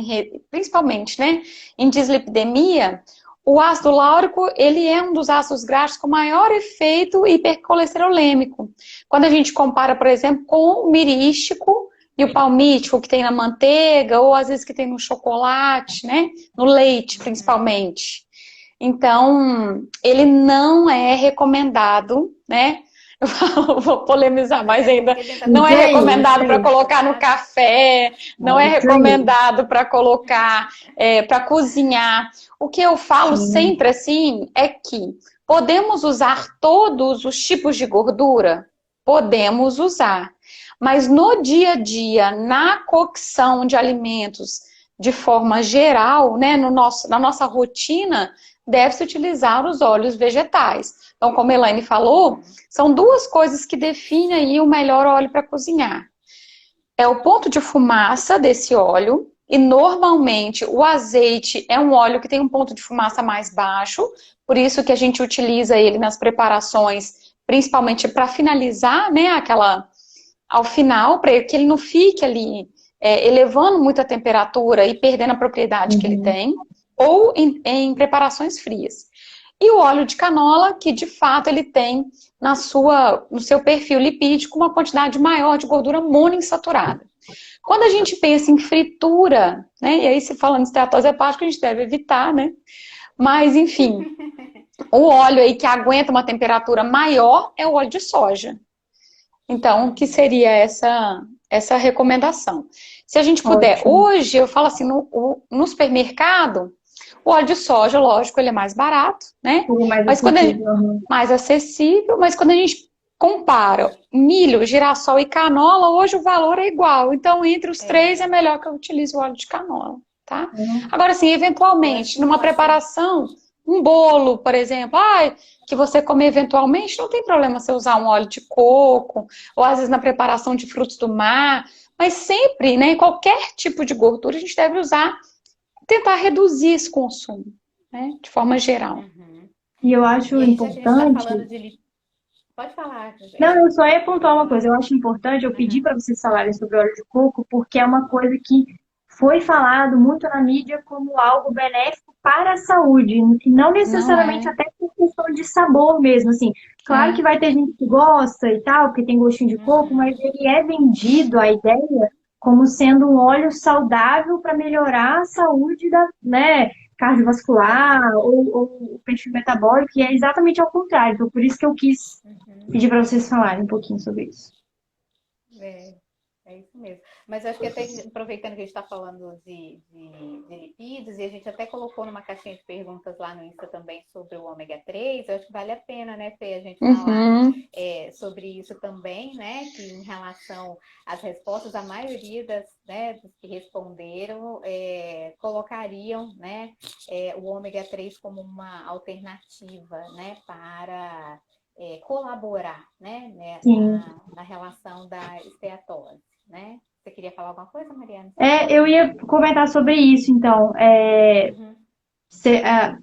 principalmente, né, em dislipidemia, o ácido láurico, ele é um dos ácidos graxos com maior efeito hipercolesterolêmico. Quando a gente compara, por exemplo, com o mirístico e o palmítico que tem na manteiga, ou às vezes que tem no chocolate, né, no leite, principalmente. Então, ele não é recomendado, né? Eu vou polemizar mais ainda. Não é recomendado para colocar no café, não é recomendado para colocar, para cozinhar. O que eu falo sempre assim é que podemos usar todos os tipos de gordura? Podemos usar. Mas no dia a dia, na cocção de alimentos de forma geral, né, na nossa rotina, deve-se utilizar os óleos vegetais. Então, como a Elaine falou, são duas coisas que definem aí o melhor óleo para cozinhar. É o ponto de fumaça desse óleo, e normalmente o azeite é um óleo que tem um ponto de fumaça mais baixo, por isso que a gente utiliza ele nas preparações, principalmente para finalizar, né, ao final, para que ele não fique ali elevando muito a temperatura e perdendo a propriedade que ele tem, ou em preparações frias. E o óleo de canola, que de fato ele tem no seu perfil lipídico uma quantidade maior de gordura monoinsaturada. Quando a gente pensa em fritura, né? E aí se falando de esteatose hepática, a gente deve evitar, né? Mas, enfim, o óleo aí que aguenta uma temperatura maior é o óleo de soja. Então, o que seria essa recomendação? Se a gente puder, Ótimo. hoje, eu falo assim, no supermercado, o óleo de soja, lógico, ele é mais barato, né? Tudo mais Mas quando acessível. mais acessível, mas quando a gente compara milho, girassol e canola, hoje o valor é igual. Então, entre os três, é melhor que eu utilize o óleo de canola, tá? Agora, assim, Eu acho eventualmente, que numa em relação. preparação, um bolo, por exemplo, que você comer eventualmente, não tem problema você usar um óleo de coco, ou às vezes na preparação de frutos do mar, mas sempre, né, em qualquer tipo de gordura, a gente deve usar, tentar reduzir esse consumo, né, de forma geral. Uhum. E eu acho E aí, já que a gente está importante. falando de. Pode falar. Não, eu só ia pontuar uma coisa. Eu acho importante, eu pedi Uhum. para vocês falarem sobre óleo de coco, porque é uma coisa que foi falado muito na mídia como algo benéfico para a saúde, e não Não necessariamente é? até por questão de sabor mesmo, assim. Claro que É. vai ter gente que gosta e tal, porque tem gostinho de coco, mas Uhum. ele é vendido, a ideia, como sendo um óleo saudável para melhorar a saúde da, né, cardiovascular ou o perfil metabólico, e é exatamente ao contrário. Então, por isso que eu quis Uhum. pedir para vocês falarem um pouquinho sobre isso. É, é isso mesmo. Mas eu acho que até aproveitando que a gente está falando de lipídios, e a gente até colocou numa caixinha de perguntas lá no Insta também sobre o ômega 3, eu acho que vale a pena, né, Fê, a gente falar Uhum. sobre isso também, né? Que em relação às respostas, a maioria dos que responderam colocariam, né, o ômega 3 como uma alternativa, né, para colaborar, né, Sim. na relação da esteatose, né? Você queria falar alguma coisa, Mariana? Eu ia comentar sobre isso, então. Uhum.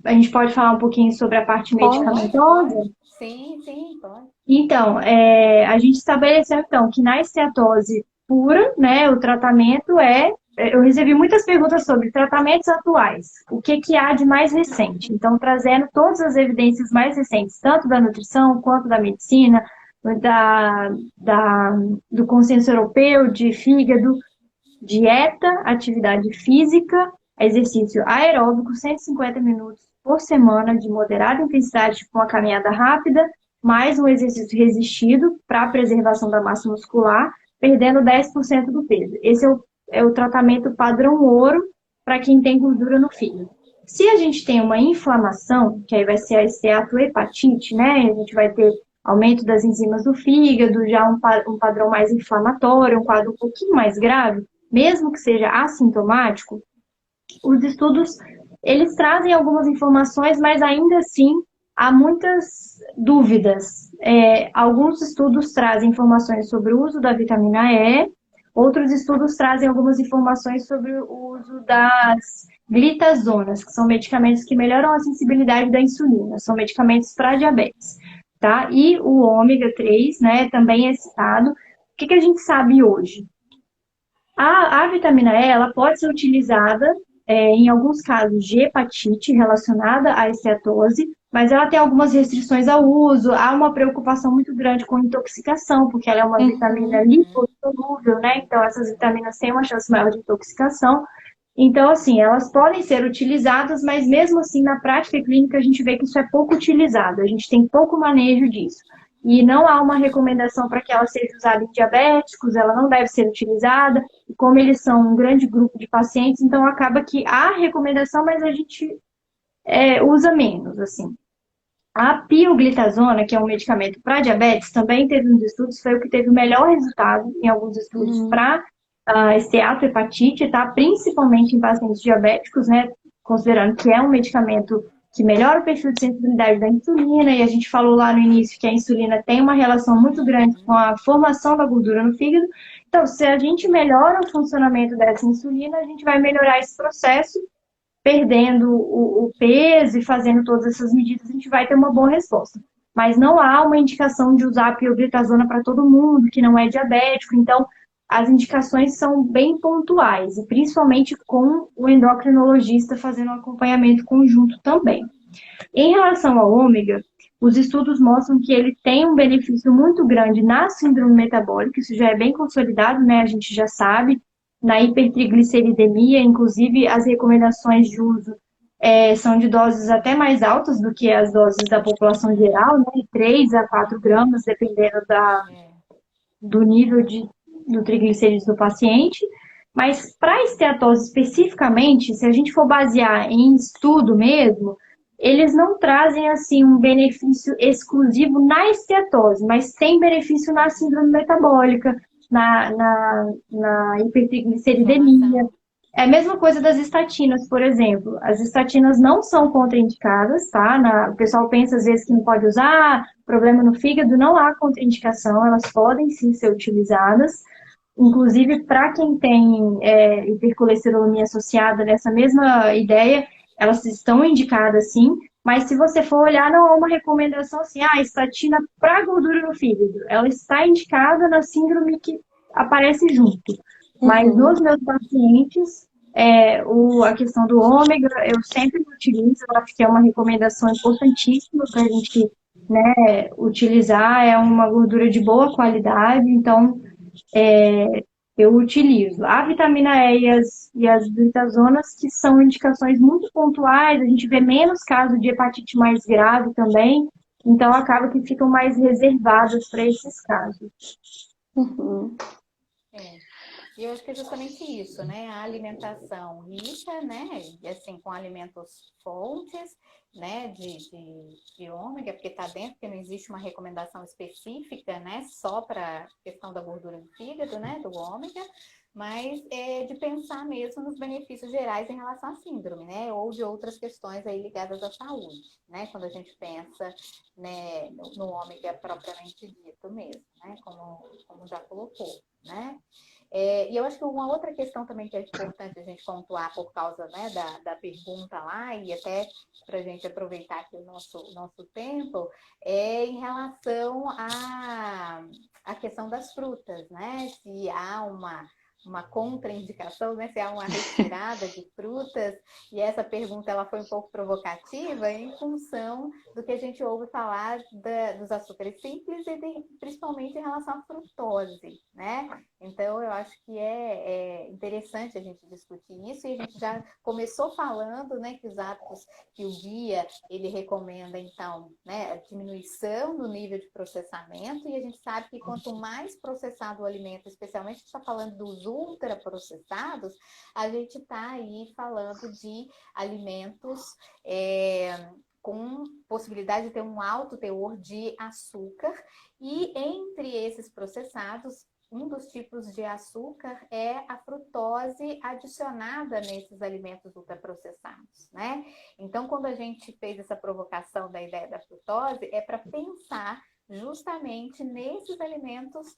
A gente pode falar um pouquinho sobre a parte Pode. medicamentosa? Pode. Sim, sim, pode. Então, a gente estabeleceu, então, que na esteatose pura, né, o tratamento eu recebi muitas perguntas sobre tratamentos atuais. O que que há de mais recente? Então, trazendo todas as evidências mais recentes, tanto da nutrição quanto da medicina, da, da, do consenso europeu de fígado, dieta, atividade física, exercício aeróbico, 150 minutos por semana de moderada intensidade com uma caminhada rápida, mais um exercício resistido para a preservação da massa muscular, perdendo 10% do peso. Esse é o tratamento padrão ouro para quem tem gordura no fígado. Se a gente tem uma inflamação, que aí vai ser a esteatohepatite, né? A gente vai ter aumento das enzimas do fígado, já um padrão mais inflamatório, um quadro um pouquinho mais grave, mesmo que seja assintomático, os estudos, eles trazem algumas informações, mas ainda assim há muitas dúvidas. Alguns estudos trazem informações sobre o uso da vitamina E, outros estudos trazem algumas informações sobre o uso das glitazonas, que são medicamentos que melhoram a sensibilidade da insulina, são medicamentos para diabetes. Tá? E o ômega 3, né, também é citado. O que a gente sabe hoje? A vitamina E ela pode ser utilizada em alguns casos de hepatite relacionada à esteatose, mas ela tem algumas restrições ao uso. Há uma preocupação muito grande com intoxicação, porque ela é uma vitamina lipossolúvel, né? Então, essas vitaminas têm uma chance maior de intoxicação. Então, assim, elas podem ser utilizadas, mas mesmo assim, na prática clínica, a gente vê que isso é pouco utilizado. A gente tem pouco manejo disso. E não há uma recomendação para que ela seja usada em diabéticos, ela não deve ser utilizada. E como eles são um grande grupo de pacientes, então acaba que há recomendação, mas a gente usa menos, assim. A pioglitazona, que é um medicamento para diabetes, também teve uns estudos, foi o que teve o melhor resultado em alguns estudos para esteatohepatite, tá? Principalmente em pacientes diabéticos, né? Considerando que é um medicamento que melhora o perfil de sensibilidade da insulina, e a gente falou lá no início que a insulina tem uma relação muito grande com a formação da gordura no fígado. Então, se a gente melhora o funcionamento dessa insulina, a gente vai melhorar esse processo, perdendo o peso e fazendo todas essas medidas, a gente vai ter uma boa resposta. Mas não há uma indicação de usar a pioglitazona para todo mundo que não é diabético, então as indicações são bem pontuais, e principalmente com o endocrinologista fazendo um acompanhamento conjunto também. Em relação ao ômega, os estudos mostram que ele tem um benefício muito grande na síndrome metabólica, isso já é bem consolidado, né? A gente já sabe. Na hipertrigliceridemia, inclusive, as recomendações de uso são de doses até mais altas do que as doses da população geral, né? 3 a 4 gramas, dependendo É. do nível do triglicerídeos do paciente. Mas para a esteatose especificamente, se a gente for basear em estudo mesmo, eles não trazem assim um benefício exclusivo na esteatose, mas tem benefício na síndrome metabólica, na hipertrigliceridemia. Inflamação. É a mesma coisa das estatinas, por exemplo. As estatinas não são contraindicadas, tá? O pessoal pensa às vezes que não pode usar, problema no fígado, não há contraindicação, elas podem sim ser utilizadas. Inclusive, para quem tem hipercolesterolemia associada nessa mesma ideia, elas estão indicadas sim, mas se você for olhar, não há uma recomendação assim, estatina para gordura no fígado. Ela está indicada na síndrome que aparece junto. Mas Uhum. nos meus pacientes, a questão do ômega, eu sempre utilizo, eu acho que é uma recomendação importantíssima para a gente, né, utilizar, é uma gordura de boa qualidade, então eu utilizo. A vitamina E e as glutazonas, que são indicações muito pontuais, a gente vê menos casos de hepatite mais grave também, então acaba que ficam mais reservadas para esses casos. Uhum. É. E eu acho que é justamente isso, né? A alimentação rica, né? E assim, com alimentos fontes, né? De ômega, porque está dentro, porque não existe uma recomendação específica, né? Só para a questão da gordura no fígado, né? Do ômega, mas de pensar mesmo nos benefícios gerais em relação à síndrome, né? Ou de outras questões aí ligadas à saúde, né? Quando a gente pensa, né, no ômega propriamente dito mesmo, né? Como já colocou, né? E eu acho que uma outra questão também que é importante a gente pontuar por causa, né, da pergunta lá, e até para a gente aproveitar aqui o nosso tempo, é em relação à questão das frutas, né? Se há uma contraindicação, né? Se há uma retirada de frutas, e essa pergunta ela foi um pouco provocativa em função do que a gente ouve falar dos açúcares simples e principalmente em relação à frutose, né? Então, eu acho que é interessante a gente discutir isso, e a gente já começou falando, né, que os hábitos que o guia, ele recomenda, então, né, a diminuição do nível de processamento, e a gente sabe que quanto mais processado o alimento, especialmente a gente está falando dos ultraprocessados, a gente está aí falando de alimentos com possibilidade de ter um alto teor de açúcar, e entre esses processados, um dos tipos de açúcar é a frutose adicionada nesses alimentos ultraprocessados, né? Então, quando a gente fez essa provocação da ideia da frutose, é para pensar justamente nesses alimentos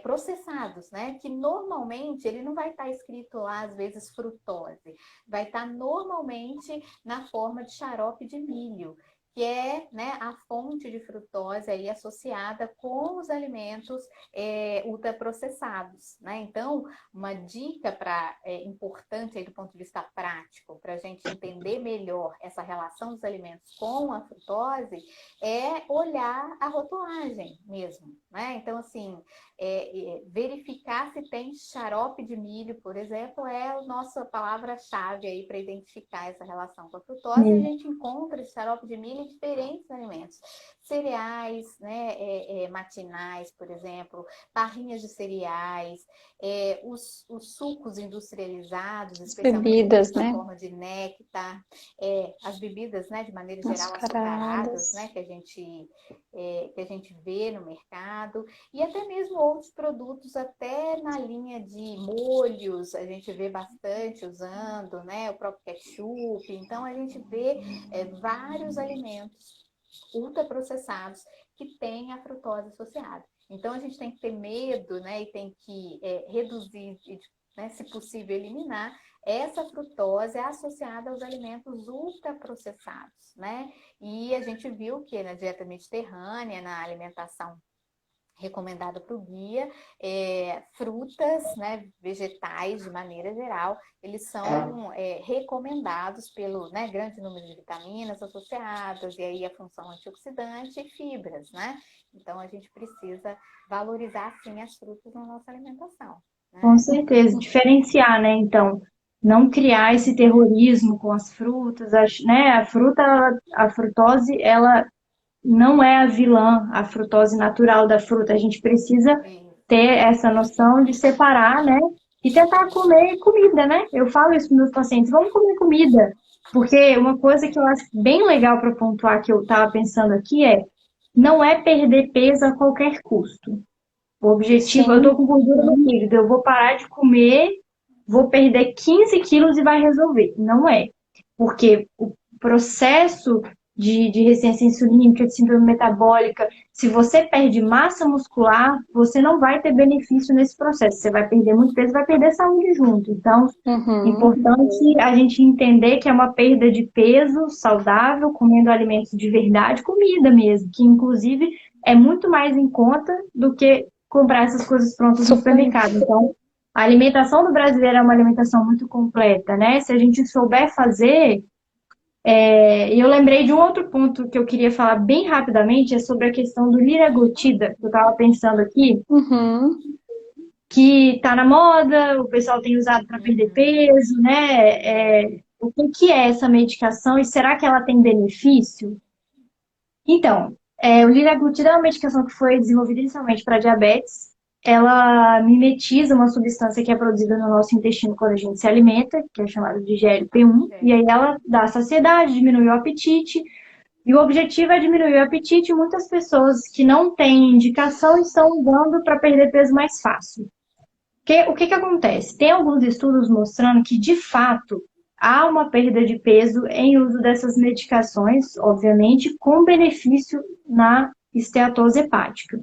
processados, né? Que normalmente ele não vai estar escrito lá, às vezes, frutose, vai estar normalmente na forma de xarope de milho, que é, né, a fonte de frutose aí associada com os alimentos ultraprocessados, né? Então, uma dica importante aí do ponto de vista prático, para a gente entender melhor essa relação dos alimentos com a frutose, é olhar a rotulagem mesmo, né? Então, assim, verificar se tem xarope de milho, por exemplo, é a nossa palavra-chave aí para identificar essa relação com a frutose. E a gente encontra esse xarope de milho em diferentes alimentos. Cereais, né, matinais, por exemplo, barrinhas de cereais, os sucos industrializados, especialmente Bebidas, na né? forma de néctar, as bebidas, né, de maneira geral, açucaradas, Açucaradas. né, que a gente vê no mercado, e até mesmo outros produtos, até na linha de molhos, a gente vê bastante usando, né? O próprio ketchup. Então, a gente vê vários alimentos ultraprocessados que têm a frutose associada. Então, a gente tem que ter medo, né? E tem que reduzir, né, se possível, eliminar essa frutose associada aos alimentos ultraprocessados, né? E a gente viu que na dieta mediterrânea, na alimentação recomendado para o guia, frutas, né, vegetais, de maneira geral, eles são recomendados pelo, né, grande número de vitaminas associadas, e aí a função antioxidante e fibras, né? Então, a gente precisa valorizar, sim, as frutas na nossa alimentação, Com né? certeza, diferenciar, né? Então, não criar esse terrorismo com as frutas, né? A fruta, a frutose, ela não é a vilã, a frutose natural da fruta. A gente precisa E, ter essa noção de separar, né? E tentar comer comida, né? Eu falo isso para meus pacientes, vamos comer comida. Porque uma coisa que eu acho bem legal para pontuar que eu estava pensando aqui não é perder peso a qualquer custo. O objetivo, eu tô Sim. com gordura no fígado, eu vou parar de comer, vou perder 15 quilos e vai resolver. Não é. Porque o processo de resistência insulínica, de síndrome metabólica, se você perde massa muscular, você não vai ter benefício nesse processo. Você vai perder muito peso, vai perder saúde junto. Então, é Uhum. importante a gente entender que é uma perda de peso saudável, comendo alimentos de verdade, comida mesmo, que inclusive é muito mais em conta do que comprar essas coisas prontas no Super. supermercado. Então, a alimentação do brasileiro é uma alimentação muito completa, né? Se a gente souber fazer, e eu lembrei de um outro ponto que eu queria falar bem rapidamente, é sobre a questão do liraglutida, que eu estava pensando aqui, Uhum. que está na moda, o pessoal tem usado para perder peso, né? O que é essa medicação e será que ela tem benefício? Então, o liraglutida é uma medicação que foi desenvolvida inicialmente para diabetes. Ela mimetiza uma substância que é produzida no nosso intestino quando a gente se alimenta, que é chamada de GLP-1, e aí ela dá saciedade, diminui o apetite, e o objetivo é diminuir o apetite. Muitas pessoas que não têm indicação estão usando para perder peso mais fácil. O que acontece? Tem alguns estudos mostrando que, de fato, há uma perda de peso em uso dessas medicações, obviamente, com benefício na esteatose hepática.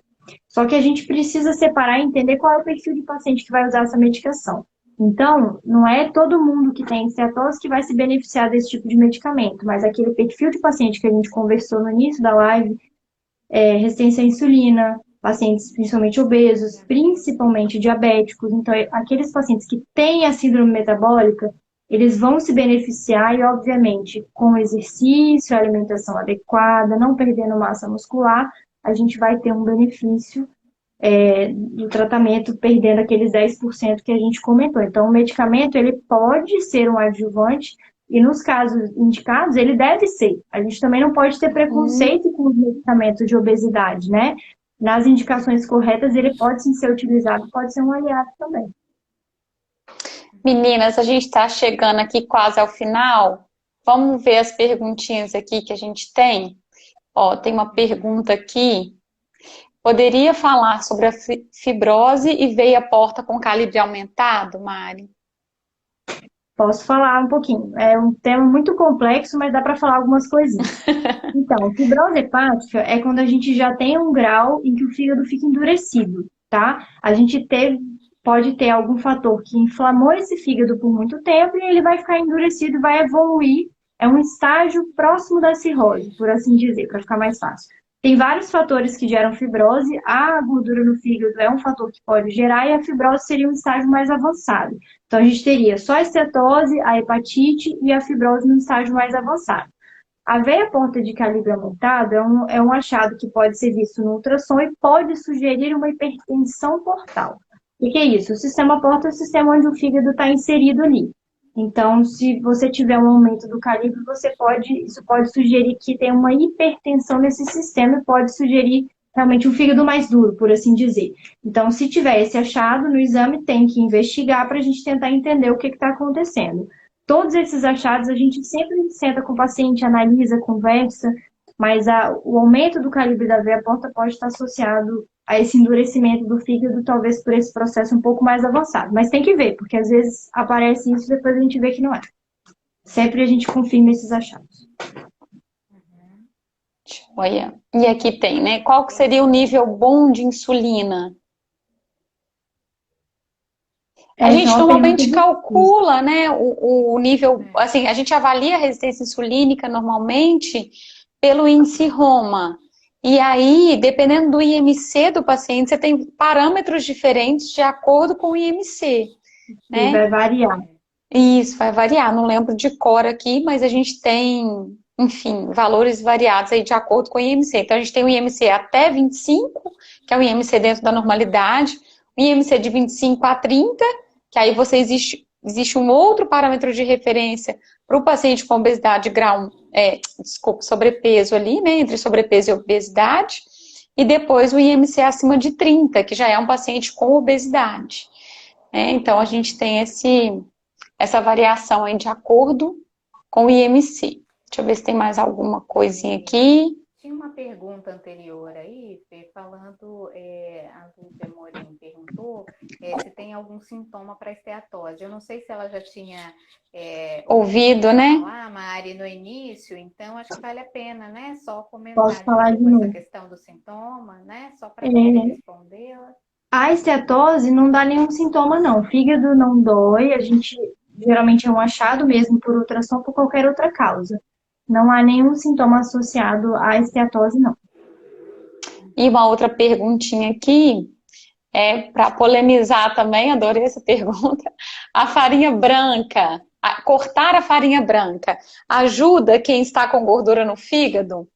Só que a gente precisa separar e entender qual é o perfil de paciente que vai usar essa medicação. Então, não é todo mundo que tem esteatose que vai se beneficiar desse tipo de medicamento, mas aquele perfil de paciente que a gente conversou no início da live, resistência à insulina, pacientes principalmente obesos, principalmente diabéticos. Então, aqueles pacientes que têm a síndrome metabólica, eles vão se beneficiar e, obviamente, com exercício, alimentação adequada, não perdendo massa muscular, a gente vai ter um benefício do tratamento, perdendo aqueles 10% que a gente comentou. Então, o medicamento, ele pode ser um adjuvante, e nos casos indicados, ele deve ser. A gente também não pode ter preconceito com os medicamentos de obesidade, né? Nas indicações corretas, ele pode sim ser utilizado, pode ser um aliado também. Meninas, a gente está chegando aqui quase ao final. Vamos ver as perguntinhas aqui que a gente tem. Ó, tem uma pergunta aqui. Poderia falar sobre a fibrose e veia porta com calibre aumentado, Mari? Posso falar um pouquinho. É um tema muito complexo, mas dá para falar algumas coisinhas. Então, fibrose hepática é quando a gente já tem um grau em que o fígado fica endurecido, tá? A gente pode ter algum fator que inflamou esse fígado por muito tempo e ele vai ficar endurecido e vai evoluir. É um estágio próximo da cirrose, por assim dizer, para ficar mais fácil. Tem vários fatores que geram fibrose. A gordura no fígado é um fator que pode gerar e a fibrose seria um estágio mais avançado. Então, a gente teria só a estetose, a hepatite e a fibrose no estágio mais avançado. A veia porta de calibre aumentado é um achado que pode ser visto no ultrassom e pode sugerir uma hipertensão portal. O que é isso? O sistema porta é o sistema onde o fígado está inserido ali. Então, se você tiver um aumento do calibre, isso pode sugerir que tem uma hipertensão nesse sistema e pode sugerir realmente um fígado mais duro, por assim dizer. Então, se tiver esse achado no exame, tem que investigar para a gente tentar entender o que está acontecendo. Todos esses achados a gente sempre senta com o paciente, analisa, conversa, mas o aumento do calibre da veia porta pode estar associado a esse endurecimento do fígado, talvez por esse processo um pouco mais avançado. Mas tem que ver, porque às vezes aparece isso e depois a gente vê que não é. Sempre a gente confirma esses achados. Olha, e aqui tem, né? Qual que seria o nível bom de insulina? A gente normalmente calcula, né, o nível, assim, a gente avalia a resistência insulínica normalmente pelo índice Roma. E aí, dependendo do IMC do paciente, você tem parâmetros diferentes de acordo com o IMC, E né? vai variar. Isso vai variar, não lembro de cor aqui, mas a gente tem, enfim, valores variados aí de acordo com o IMC. Então, a gente tem o IMC até 25, que é o IMC dentro da normalidade, o IMC de 25 a 30, que aí existe um outro parâmetro de referência para o paciente com obesidade grau, sobrepeso ali, né, entre sobrepeso e obesidade, e depois o IMC acima de 30, que já é um paciente com obesidade. Então, a gente tem essa variação aí de acordo com o IMC. Deixa eu ver se tem mais alguma coisinha aqui. Tinha uma pergunta anterior aí, Fê, falando, a Lúcia Morim perguntou se tem algum sintoma para esteatose. Eu não sei se ela já tinha ouvido, né? falar, Mari, no início, então acho que vale a pena, né? Só comentar Posso falar de essa novo? questão do sintoma, né? Só para poder respondê-la. A esteatose não dá nenhum sintoma, não. O fígado não dói, a gente geralmente é um achado mesmo por ultrassom ou por qualquer outra causa. Não há nenhum sintoma associado à esteatose, não. E uma outra perguntinha aqui, para polemizar também, adorei essa pergunta. A farinha branca, cortar a farinha branca, ajuda quem está com gordura no fígado?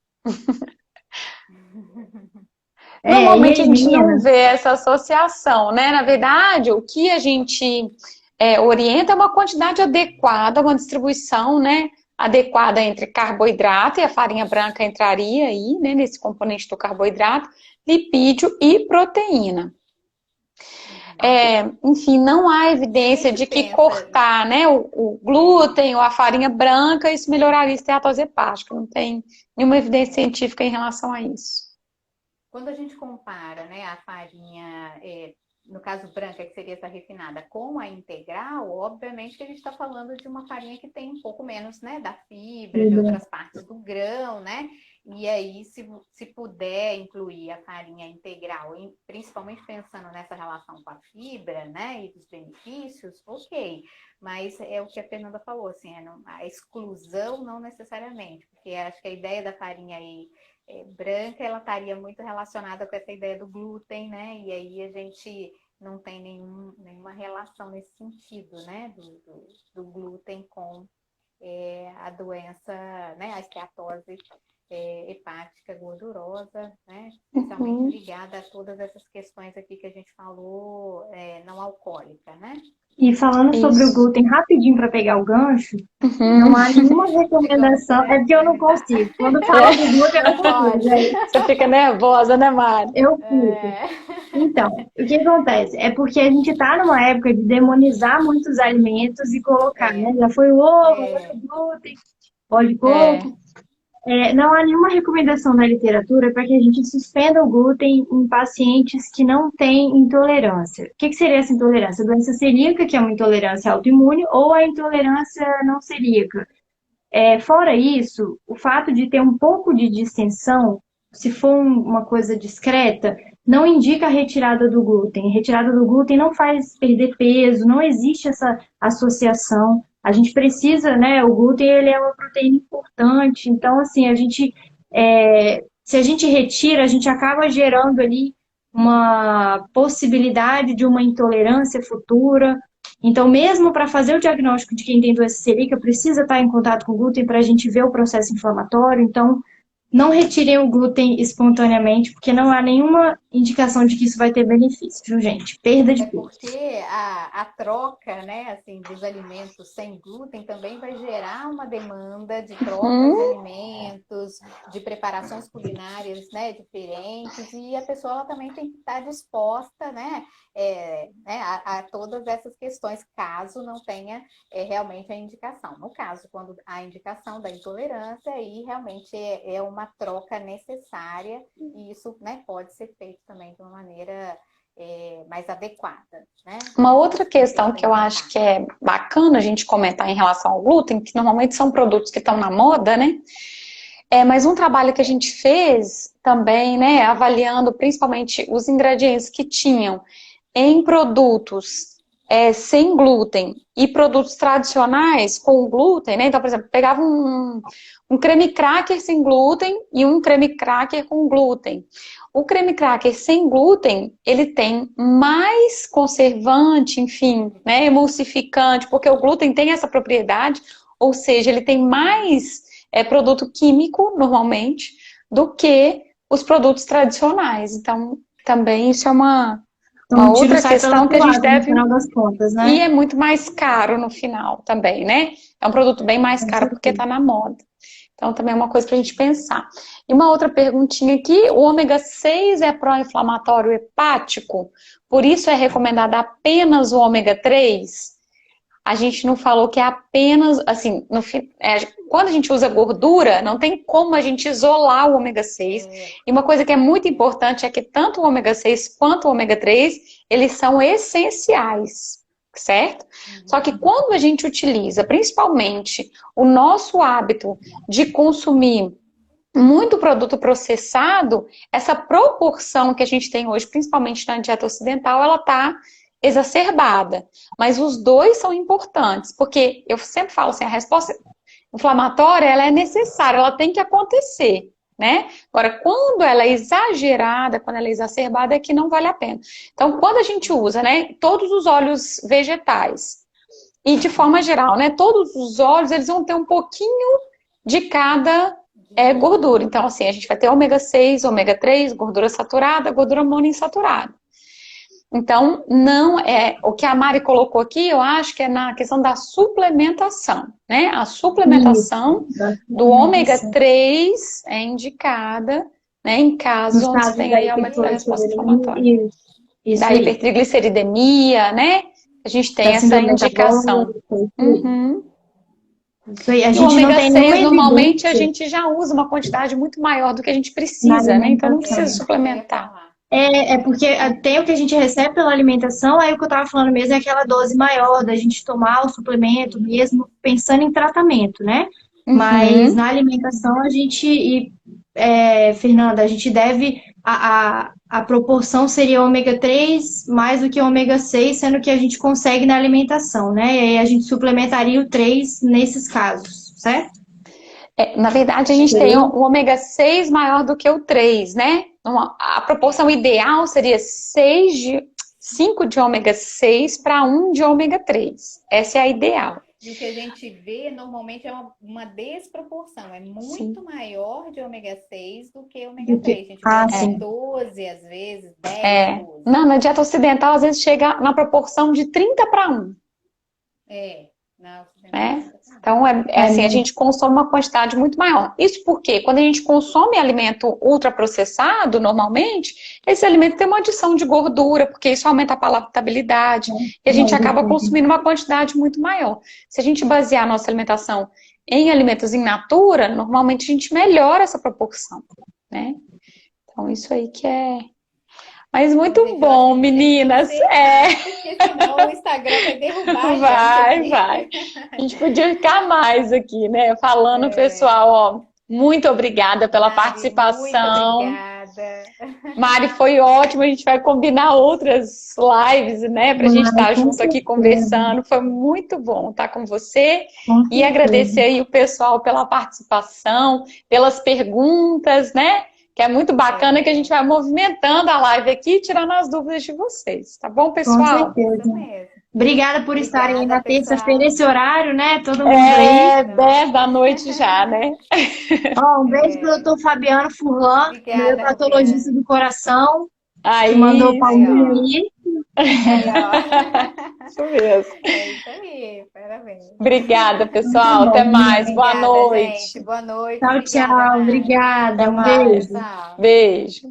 Normalmente a gente não vê essa associação, né? Na verdade, o que a gente orienta é uma quantidade adequada, uma distribuição, né, adequada entre carboidrato, e a farinha branca entraria aí, né, nesse componente do carboidrato, lipídio e proteína. Enfim, não há evidência de que cortar, né, o glúten ou a farinha branca, isso melhoraria a esteatose hepática. Não tem nenhuma evidência científica em relação a isso. Quando a gente compara, né, a farinha, no caso branca, que seria essa refinada, com a integral, obviamente que a gente está falando de uma farinha que tem um pouco menos, né, da fibra, de outras partes do grão, né? E aí, se puder incluir a farinha integral, principalmente pensando nessa relação com a fibra, né, e dos benefícios, ok. Mas é o que a Fernanda falou, assim, a exclusão não necessariamente, porque acho que a ideia da farinha aí branca, ela estaria muito relacionada com essa ideia do glúten, né? E aí a gente não tem nenhuma relação nesse sentido, né? Do glúten com a doença, né? A esteatose hepática gordurosa, né? Especialmente ligada a todas essas questões aqui que a gente falou, não alcoólica, né? E falando sobre o glúten, rapidinho para pegar o gancho, não há nenhuma recomendação. É porque eu não consigo. Quando fala do glúten, eu não consigo. Você fica nervosa, né, Mari? Eu fico. Então, o que acontece? É porque a gente está numa época de demonizar muitos alimentos e colocar, né? Já foi o ovo, agora o glúten, óleo de coco. Não há nenhuma recomendação na literatura para que a gente suspenda o glúten em pacientes que não têm intolerância. O que seria essa intolerância? A doença celíaca, que é uma intolerância autoimune, ou a intolerância não celíaca. Fora isso, o fato de ter um pouco de distensão, se for uma coisa discreta, não indica a retirada do glúten. A retirada do glúten não faz perder peso, não existe essa associação. A gente precisa, né? O glúten, ele é uma proteína importante. Então, assim, se a gente retira, a gente acaba gerando ali uma possibilidade de uma intolerância futura. Então, mesmo para fazer o diagnóstico de quem tem doença celíaca, precisa estar em contato com o glúten para a gente ver o processo inflamatório. Então, não retirem o glúten espontaneamente, porque não há nenhuma indicação de que isso vai ter benefício, viu, gente? Perda de peso. Porque a troca, né, assim, dos alimentos sem glúten também vai gerar uma demanda de troca de alimentos, de preparações culinárias, né, diferentes, e a pessoa ela também tem que estar disposta, né, a todas essas questões, caso não tenha realmente a indicação. No caso, quando a indicação da intolerância, aí realmente é uma troca necessária, e isso, né, pode ser feito também de uma maneira mais adequada, né? Uma outra questão que eu acho que é bacana a gente comentar em relação ao glúten, que normalmente são produtos que estão na moda, né? Mas um trabalho que a gente fez também, né, avaliando principalmente os ingredientes que tinham em produtos sem glúten e produtos tradicionais com glúten, né? Então, por exemplo, pegava um creme cracker sem glúten e um creme cracker com glúten. O creme cracker sem glúten, ele tem mais conservante, enfim, né, emulsificante, porque o glúten tem essa propriedade, ou seja, ele tem mais produto químico, normalmente, do que os produtos tradicionais. Então, também isso é uma outra questão que a gente deve... no final das contas, né? E é muito mais caro no final também, né? É um produto bem mais caro porque está na moda. Então, também é uma coisa para a gente pensar. E uma outra perguntinha aqui, o ômega 6 é pró-inflamatório hepático? Por isso é recomendado apenas o ômega 3? A gente não falou que é apenas, assim, quando a gente usa gordura, não tem como a gente isolar o ômega 6. E uma coisa que é muito importante é que tanto o ômega 6 quanto o ômega 3, eles são essenciais, certo? Só que quando a gente utiliza, principalmente, o nosso hábito de consumir muito produto processado, essa proporção que a gente tem hoje, principalmente na dieta ocidental, ela está exacerbada. Mas os dois são importantes, porque eu sempre falo assim, a resposta inflamatória, ela é necessária, ela tem que acontecer, né? Agora, quando ela é exagerada, quando ela é exacerbada, é que não vale a pena. Então, quando a gente usa, né, todos os óleos vegetais, e de forma geral, né, todos os óleos, eles vão ter um pouquinho de cada gordura. Então, assim, a gente vai ter ômega 6, ômega 3, gordura saturada, gordura monoinsaturada. Então, não é... O que a Mari colocou aqui, eu acho que é na questão da suplementação, né? A suplementação do ômega 3 é indicada, né? Em casos onde tem aí aumento da resposta inflamatória. Da hipertrigliceridemia, né? A gente tem essa indicação. Isso aí, a E o gente não ômega tem 6, normalmente, evidência. a gente já usa uma quantidade muito maior do que a gente precisa, né? Então, não precisa suplementar. É porque tem o que a gente recebe pela alimentação, aí o que eu estava falando mesmo é aquela dose maior da gente tomar o suplemento mesmo, pensando em tratamento, né? Mas na alimentação a gente, Fernanda, a gente deve, a proporção seria ômega 3 mais do que ômega 6, sendo que a gente consegue na alimentação, né? E aí a gente suplementaria o 3 nesses casos, certo? Na verdade, a gente tem o ômega 6 maior do que o 3, né? A proporção ideal seria 5 de ômega 6 para 1 de ômega 3. Essa é a ideal. E o que a gente vê normalmente é uma desproporção. É muito maior de ômega 6 do que ômega 3. A gente vê 12, às vezes, 10, 12. Não, na dieta ocidental, às vezes chega na proporção de 30 para 1. Então, assim, a gente consome uma quantidade muito maior. Isso porque, quando a gente consome alimento ultraprocessado, normalmente, esse alimento tem uma adição de gordura, porque isso aumenta a palatabilidade, e a gente acaba consumindo uma quantidade muito maior. Se a gente basear a nossa alimentação em alimentos in natura, normalmente a gente melhora essa proporção, né? Então, isso aí que é... Mas muito bom, meninas. Porque senão o Instagram vai derrubar a gente. Vai. A gente podia ficar mais aqui, né? Falando, pessoal, ó, muito obrigada pela participação. Muito obrigada. Mari, foi ótimo. A gente vai combinar outras lives, né? Pra gente estar junto aqui conversando. Foi muito bom estar com você. E agradecer aí o pessoal pela participação, pelas perguntas, né? Que é muito bacana que a gente vai movimentando a live aqui, tirando as dúvidas de vocês. Tá bom, pessoal? Com certeza. Obrigada por estarem aí na terça-feira, esse horário, né? Todo mundo aí. 10 da noite já, né? Um beijo pro doutor Fabiano Furlan, meu hepatologista do coração, que mandou o Paulinho aí. Isso mesmo. É isso aí, parabéns. Obrigada, pessoal. Até mais. Boa noite. Gente. Boa noite. Tchau, tchau. Obrigada. Um beijo. Beijo.